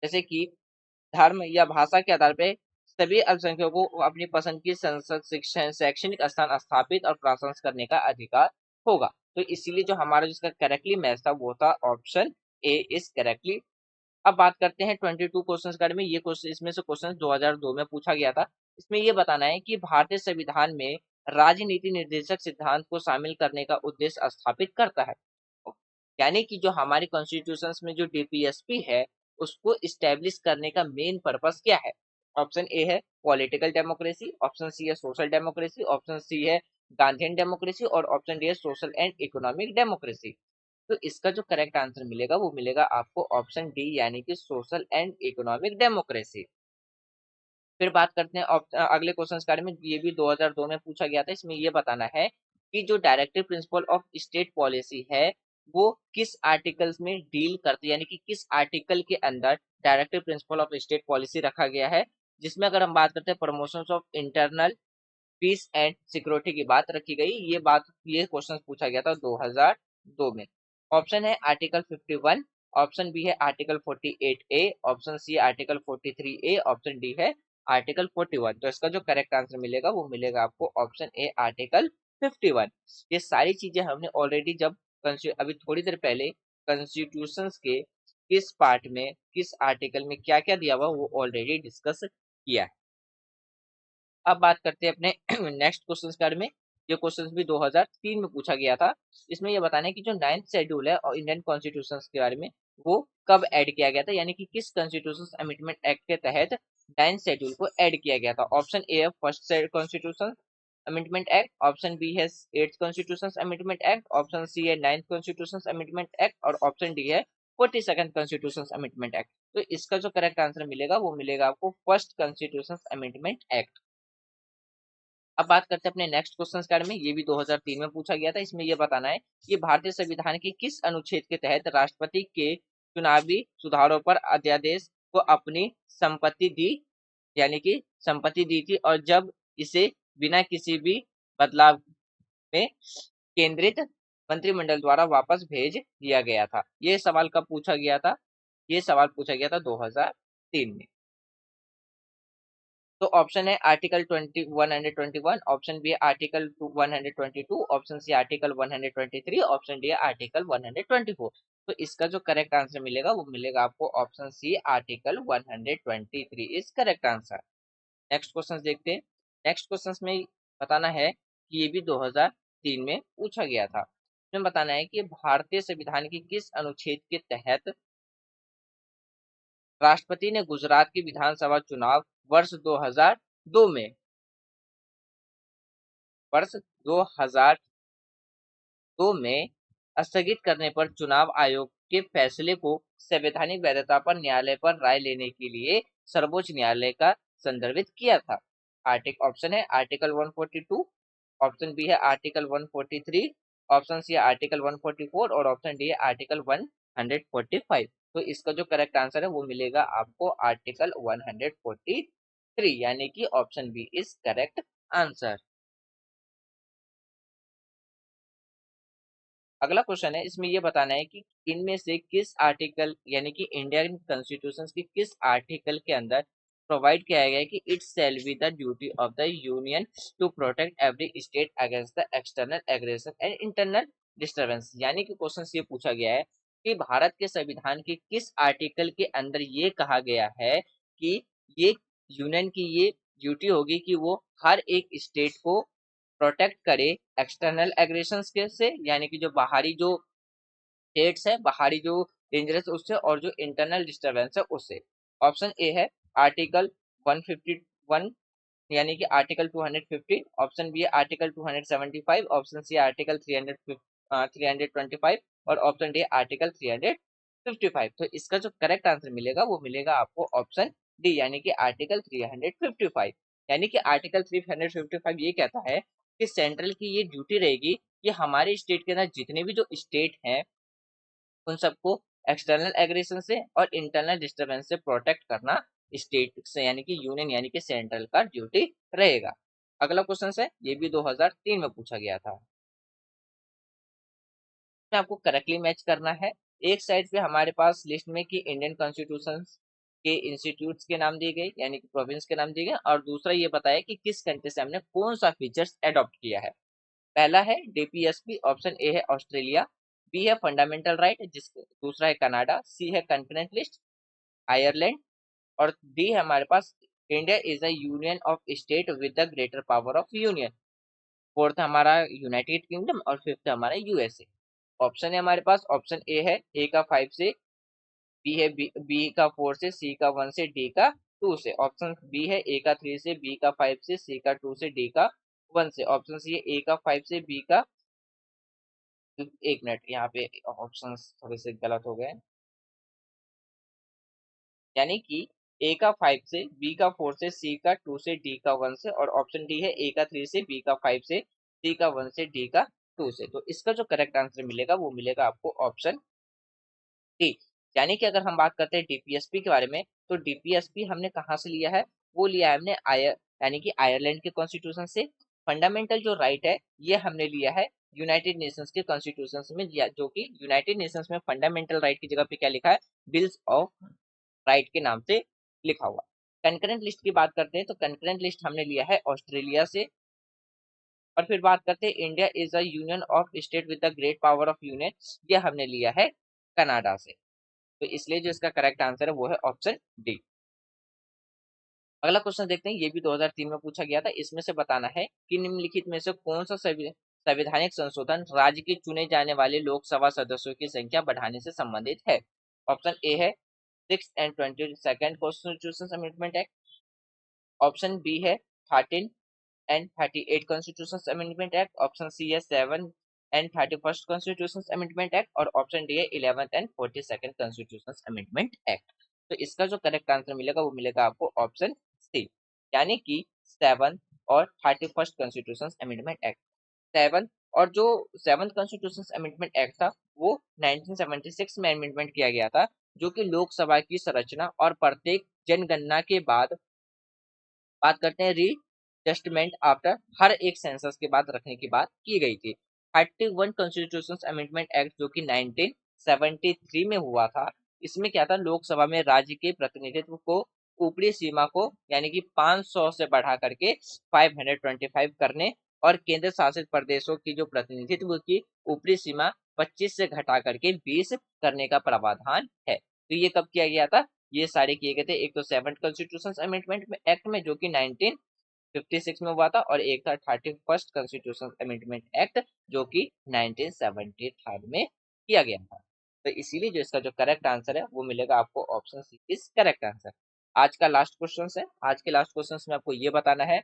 जैसे कि धर्म या भाषा के आधार पर सभी अल्पसंख्यकों को अपनी पसंद की संसद, शिक्षण, शैक्षणिक स्थान स्थापित और प्रशंस करने का अधिकार होगा। तो इसीलिए जो हमारा जिसका करेक्टली मैच था वो था ऑप्शन ए इज करेक्टली। अब बात करते हैं 22 क्वेश्चन के बारे में। ये क्वेश्चन, इसमें से क्वेश्चन 2002 में पूछा गया था। इसमें ये बताना है कि भारतीय संविधान में राजनीति निर्देशक सिद्धांत को शामिल करने का उद्देश्य स्थापित करता है। यानी कि जो हमारे कॉन्स्टिट्यूशन में जो डीपीएसपी है उसको इस्टेब्लिश करने का मेन पर्पस क्या है। ऑप्शन ए है पॉलिटिकल डेमोक्रेसी, ऑप्शन सी है सोशल डेमोक्रेसी, ऑप्शन सी है गांधीन डेमोक्रेसी और ऑप्शन डी है सोशल एंड इकोनॉमिक डेमोक्रेसी। तो इसका जो करेक्ट आंसर मिलेगा वो मिलेगा आपको ऑप्शन डी, यानी कि सोशल एंड इकोनॉमिक डेमोक्रेसी। फिर बात करते हैं अगले क्वेश्चन के बारे में। ये भी 2002 में पूछा गया था। इसमें ये बताना है कि जो directive principle of state policy है वो किस आर्टिकल्स में डील करती है, यानी कि किस आर्टिकल के अंदर directive principle of state policy रखा गया है। जिसमें अगर हम बात करते हैं promotion of internal peace and security की बात रखी गई। ये क्वेश्चन पूछा गया था 2002 में। ऑप्शन है आर्टिकल 51, ऑप्शन बी है article 48A, option C article 43A, option D है आर्टिकल 41। तो इसका जो करेक्ट आंसर मिलेगा वो मिलेगा आपको ऑप्शन ए आर्टिकल 51। ये सारी चीजें हमने ऑलरेडी जब अभी थोड़ी देर पहले कॉन्स्टिट्यूशन के किस पार्ट में किस आर्टिकल में क्या क्या दिया हुआ वो ऑलरेडी डिस्कस किया है। अब बात करते हैं अपने नेक्स्ट क्वेश्चन के बारे में। ये क्वेश्चन भी 2003 में पूछा गया था। इसमें ये बताना है कि जो 9th शेड्यूल है और इंडियन कॉन्स्टिट्यूशन के बारे में, वो कब ऐड किया गया था, यानी कि किस कॉन्स्टिट्यूशन अमेंडमेंट एक्ट के तहत 9th शेड्यूल को ऐड किया गया था। ऑप्शन ए है first constitution amendment act, option B है 8th constitution amendment act, option C है 9th कॉन्स्टिट्यूशन अमेंडमेंट एक्ट और ऑप्शन डी है 42nd कॉन्स्टिट्यूशन अमेंडमेंट एक्ट। तो इसका जो करेक्ट आंसर मिलेगा वो मिलेगा आपको फर्स्ट कॉन्स्टिट्यूशन अमेंडमेंट एक्ट। अब बात करते हैं अपने नेक्स्ट क्वेश्चन के बारे में। ये भी 2003 में पूछा गया था। इसमें यह बताना है कि भारतीय संविधान के किस अनुच्छेद के तहत राष्ट्रपति के चुनावी सुधारों पर अध्यादेश को अपनी संपत्ति दी, यानी कि संपत्ति दी थी, और जब इसे बिना किसी भी बदलाव में केंद्रित मंत्रिमंडल द्वारा वापस भेज दिया गया था। ये सवाल कब पूछा गया था? ये सवाल पूछा गया था 2003 में। तो ऑप्शन है आर्टिकल 121, ऑप्शन बी है article 122, option C article 123, option D है आर्टिकल 124। तो इसका जो करेक्ट आंसर मिलेगा वो मिलेगा आपको option C article 123 is correct answer. Next question देखते हैं। नेक्स्ट क्वेश्चन में बताना है कि ये भी 2003 में पूछा गया था। इसमें बताना है कि भारतीय संविधान के किस अनुच्छेद के तहत राष्ट्रपति ने गुजरात की विधानसभा चुनाव वर्ष 2002 में वर्ष 2002 में स्थगित करने पर चुनाव आयोग के फैसले को संवैधानिक वैधता पर न्यायालय पर राय लेने के लिए सर्वोच्च न्यायालय का संदर्भित किया था। आर्टिकल ऑप्शन है आर्टिकल 142, ऑप्शन बी है आर्टिकल 143, ऑप्शन सी है आर्टिकल 144 और ऑप्शन डी है आर्टिकल 145। तो इसका जो करेक्ट आंसर है वो मिलेगा आपको आर्टिकल 143, यानी कि option B is correct answer. अगला क्वेश्चन है, इसमें ये बताना है कि इनमें से किस आर्टिकल, यानी कि इंडियन कॉन्स्टिट्यूशन के किस आर्टिकल के अंदर प्रोवाइड किया गया है कि it shall be the duty of the union to protect every state against the external aggression and internal disturbance. यानी कि क्वेश्चन ये पूछा गया है कि भारत के संविधान के किस आर्टिकल के अंदर ये कहा गया है कि ये यूनियन की ये ड्यूटी होगी कि वो हर एक स्टेट को प्रोटेक्ट करे एक्सटर्नल एग्रेशन के से, यानी कि जो बाहरी जो थ्रेट्स है, बाहरी जो डेंजरस उससे, और जो इंटरनल डिस्टरबेंस है उससे। ऑप्शन ए है आर्टिकल 151, यानी कि आर्टिकल 250, ऑप्शन बी है आर्टिकल 275, ऑप्शन सी आर्टिकल 325 और ऑप्शन डी आर्टिकल 355। तो इसका जो करेक्ट आंसर मिलेगा वो मिलेगा आपको ऑप्शन डी, यानी कि आर्टिकल 355। यानी कि आर्टिकल 355 ये कहता है कि सेंट्रल की ये ड्यूटी रहेगी कि हमारे स्टेट के अंदर जितने भी जो स्टेट हैं उन सबको एक्सटर्नल एग्रेशन से और इंटरनल डिस्टरबेंस से प्रोटेक्ट करना स्टेट से, यानी कि यूनियन यानी कि सेंट्रल का ड्यूटी रहेगा। अगला क्वेश्चन है, ये भी 2003 में पूछा गया था। आपको करेक्टली मैच करना है। एक साइड पे हमारे पास लिस्ट में कि इंडियन कॉन्स्टिट्यूशन के इंस्टीट्यूट्स के नाम दिए गए, यानी कि प्रोविंस के नाम दिए गए, और दूसरा ये बताया कि किस कंट्री से हमने कौन सा फीचर्स एडॉप्ट किया है। पहला है डीपीएसपी, ऑप्शन ए है ऑस्ट्रेलिया, बी है फंडामेंटल राइट, जिस दूसरा है कनाडा, सी है कॉन्करेंट लिस्ट आयरलैंड, और डी है हमारे पास India is a union of state with the greater power of union. Fourth हमारा यूनाइटेड किंगडम और फिफ्थ हमारा यूएसए। ऑप्शन है हमारे पास, ऑप्शन ए है ए का 5 से, बी है बी का 4 से, सी का 1 से, डी का 2 से। ऑप्शन बी है ए का 3 से, बी का 5 से, सी का 2 से, डी का 1 से। ऑप्शन सी है ए का 5 से, बी का, एक मिनट यहाँ पे ऑप्शंस थोड़े से गलत हो गए, यानी कि ए का 5 से, बी का 4 से, सी का 2 से, डी का 1 से, और ऑप्शन डी है ए का 3 से, बी का 5 से, सी का 1 से, डी का 2 से। तो इसका जो करेक्ट आंसर मिलेगा वो मिलेगा आपको ऑप्शन डी। यानी कि अगर हम बात करते हैं डीपीएसपी के बारे में, तो डीपीएसपी हमने कहाँ से लिया है? वो लिया है हमने यानी कि आयरलैंड के कॉन्स्टिट्यूशन से। फंडामेंटल जो राइट है ये हमने लिया है यूनाइटेड नेशंस के कॉन्स्टिट्यूशन में, जो कि यूनाइटेड नेशंस में फंडामेंटल राइट की जगह पे क्या लिखा है? बिल्स ऑफ राइट के नाम से लिखा हुआ। कंकरेंट लिस्ट की बात करते हैं तो कंकरेंट लिस्ट हमने लिया है ऑस्ट्रेलिया से। और फिर बात करते हैं India is a union of state with the great power of union, ये हमने लिया है कनाडा से। तो इसलिए जो इसका करेक्ट आंसर है वो है ऑप्शन डी। अगला क्वेश्चन देखते हैं, ये भी 2003 में पूछा गया था। इसमें से बताना है कि निम्नलिखित में से कौन सा संवैधानिक संशोधन राज्य के चुने जाने वाले लोकसभा सदस्यों की संख्या बढ़ाने से संबंधित है। ऑप्शन ए है 6th and 22nd constitution amendment act. Option B है 13th and 38th constitution amendment act. Option C है 7th and 31st constitution amendment act. और ऑप्शन डी है 11th and 42nd constitution amendment act. तो इसका जो correct answer मिलेगा वो मिलेगा आपको ऑप्शन सी, यानी कि 7th और 31st कॉन्स्टिट्यूशन अमेंडमेंट एक्ट। 7 और जो 7th कॉन्स्टिट्यूशन अमेंडमेंट एक्ट था वो 1976 में अमेंडमेंट किया गया था, जो कि लोकसभा की संरचना और प्रत्येक जनगणना के बाद बात करते हैं रीजस्टमेंट आफ्टर, हर एक सेंसस के बाद रखने की बात की गई थी। 31 कॉन्स्टिट्यूशन अमेंडमेंट एक्ट जो कि 1973 में हुआ था, इसमें क्या था, लोकसभा में राज्य के प्रतिनिधित्व को ऊपरी सीमा को यानी कि 500 से बढ़ा करके 525 करने और केंद्र शासित प्रदेशों की जो प्रतिनिधित्व की ऊपरी सीमा 25 से घटा करके 20 करने का प्रावधान है। तो ये कब किया गया था? ये सारे किए गए थे। एक तो 7th कॉन्स्टिट्यूशन अमेंडमेंट में एक्ट में जो कि 1956 में हुआ था, और एक था 31st कॉन्स्टिट्यूशन अमेंडमेंट एक्ट जो कि 1973 में किया गया था। तो इसीलिए जो इसका जो करेक्ट आंसर है वो मिलेगा आपको option C is correct answer. आज का लास्ट क्वेश्चन है। आज के लास्ट क्वेश्चन में आपको ये बताना है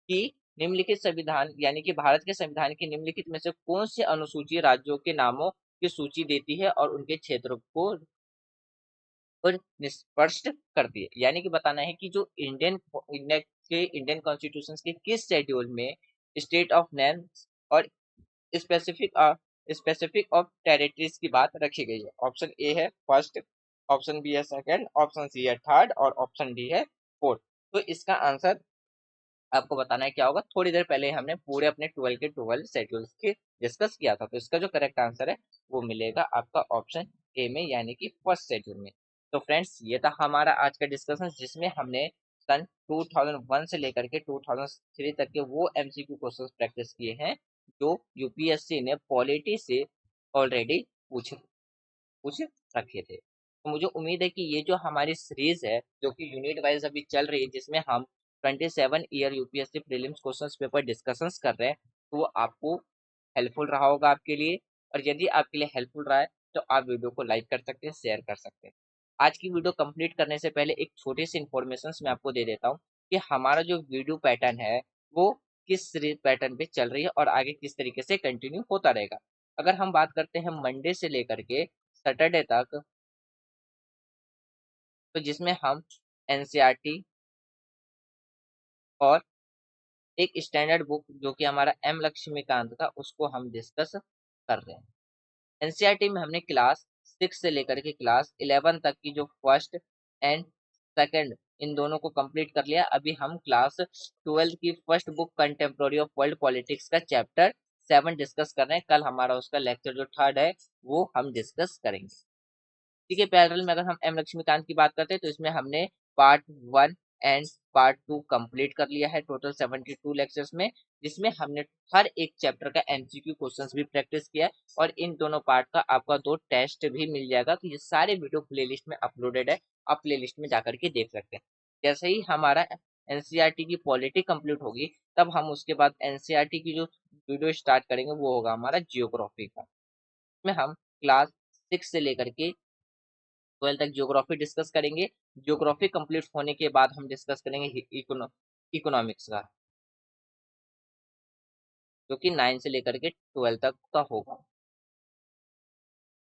कि निम्नलिखित संविधान यानी कि भारत के संविधान की निम्नलिखित में से कौन सी अनुसूची राज्यों के नामों की सूची देती है और उनके क्षेत्रों को और स्पष्ट करती है। यानी कि बताना है कि जो इंडियन कॉन्स्टिट्यूशन के किस शेड्यूल में स्टेट ऑफ नेम्स और स्पेसिफिक स्पेसिफिक ऑफ टेरिटरीज की बात रखी गई है। ऑप्शन ए है फर्स्ट, ऑप्शन बी है सेकंड, ऑप्शन सी है थर्ड और ऑप्शन डी है फोर्थ। तो इसका आंसर आपको बताना है क्या होगा। थोड़ी देर पहले हमने पूरे अपने 12 के 12 शेड्यूल्स के डिस्कस किया था। तो इसका जो करेक्ट आंसर है वो मिलेगा आपका ऑप्शन ए में, यानी कि फर्स्ट शेड्यूल में। तो फ्रेंड्स, ये था हमारा आज का डिस्कशन, जिसमें हमने सन 2001 से लेकर के 2003 तक के वो एमसीक्यू क्वेश्चंस प्रैक्टिस किए हैं जो यूपीएससी ने पॉलिटी से ऑलरेडी पूछे पूछ रखे थे। तो मुझे उम्मीद है कि ये जो हमारी सीरीज है जो कि यूनिट वाइज अभी चल रही है, जिसमें हम 27 year UPSC prelims questions paper discussions कर रहे हैं, तो वो आपको हेल्पफुल रहा होगा आपके लिए। और यदि आपके लिए हेल्पफुल रहा है तो आप वीडियो को लाइक कर सकते हैं, शेयर कर सकते हैं। आज की वीडियो कंप्लीट करने से पहले एक छोटी सी इन्फॉर्मेशन मैं आपको दे देता हूँ कि हमारा जो वीडियो पैटर्न है वो किस पैटर्न पे चल रही है और आगे किस तरीके से कंटिन्यू होता रहेगा। अगर हम बात करते हैं मंडे से लेकर के सैटरडे तक, तो जिसमें हम एनसीईआरटी और एक स्टैंडर्ड बुक जो कि हमारा एम लक्ष्मीकांत का, उसको हम डिस्कस कर रहे हैं। एनसीईआरटी में हमने क्लास 6 से लेकर के क्लास 11 तक की जो फर्स्ट एंड सेकंड इन दोनों को कंप्लीट कर लिया। अभी हम क्लास 12 की first book contemporary of world politics का चैप्टर 7 डिस्कस कर रहे हैं। कल हमारा उसका लेक्चर जो थर्ड है वो हम डिस्कस करेंगे। ठीक है, पैरेलल में अगर हम एम लक्ष्मीकांत की बात करते हैं तो इसमें हमने पार्ट 1 एंड पार्ट 2 कंप्लीट कर लिया है टोटल 72 लेक्चर्स में, जिसमें हमने हर एक चैप्टर का एमसीक्यू क्वेश्चंस भी प्रैक्टिस किया है। और इन दोनों पार्ट का आपका 2 टेस्ट भी मिल जाएगा। तो ये सारे वीडियो प्लेलिस्ट में अपलोडेड है, आप प्लेलिस्ट में जाकर के देख सकते हैं। जैसे ही हमारा एनसीईआरटी की पॉलिटी कंप्लीट होगी, तब हम उसके बाद एनसीईआरटी की जो वीडियो स्टार्ट करेंगे वो होगा हमारा जियोग्राफी का। इसमें हम क्लास 6 से लेकर के 12 तक ज्योग्राफी डिस्कस करेंगे। ज्योग्राफी कंप्लीट होने के बाद हम डिस्कस करेंगे इकोनॉमिक्स का, जो कि 9 से लेकर के 12 तक का होगा।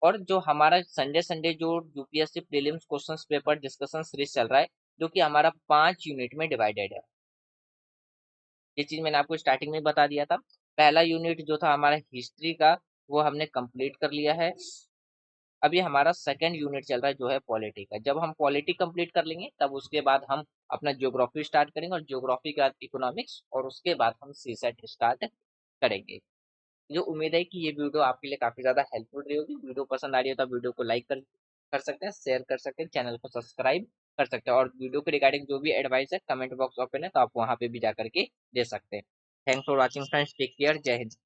और जो हमारा संडे संडे जो UPSC prelims questions paper discussion series चल रहा है, जो कि हमारा 5 यूनिट में डिवाइडेड है। ये चीज मैंने आपको स्टार्टिंग में बता दिया था। पहला यूनिट जो था हमारा हिस्ट्री का, वो हमने कंप्लीट कर लिया है। अभी हमारा सेकंड यूनिट चल रहा है जो है पॉलिटी का। जब हम पॉलिटी कंप्लीट कर लेंगे तब उसके बाद हम अपना ज्योग्राफी स्टार्ट करेंगे, और ज्योग्राफी के बाद इकोनॉमिक्स, और उसके बाद हम सीसेट स्टार्ट करेंगे। जो उम्मीद है कि ये वीडियो आपके लिए काफी ज्यादा हेल्पफुल रही होगी। वीडियो पसंद आ रही है तो वीडियो को लाइक कर सकते हैं, शेयर कर सकते हैं, चैनल को सब्सक्राइब कर सकते हैं। और वीडियो के रिगार्डिंग जो भी एडवाइस है कमेंट बॉक्स ओपन है, तो आप वहां पे भी जाकर के दे सकते हैं। Thanks for watching friends, take care, जय हिंद।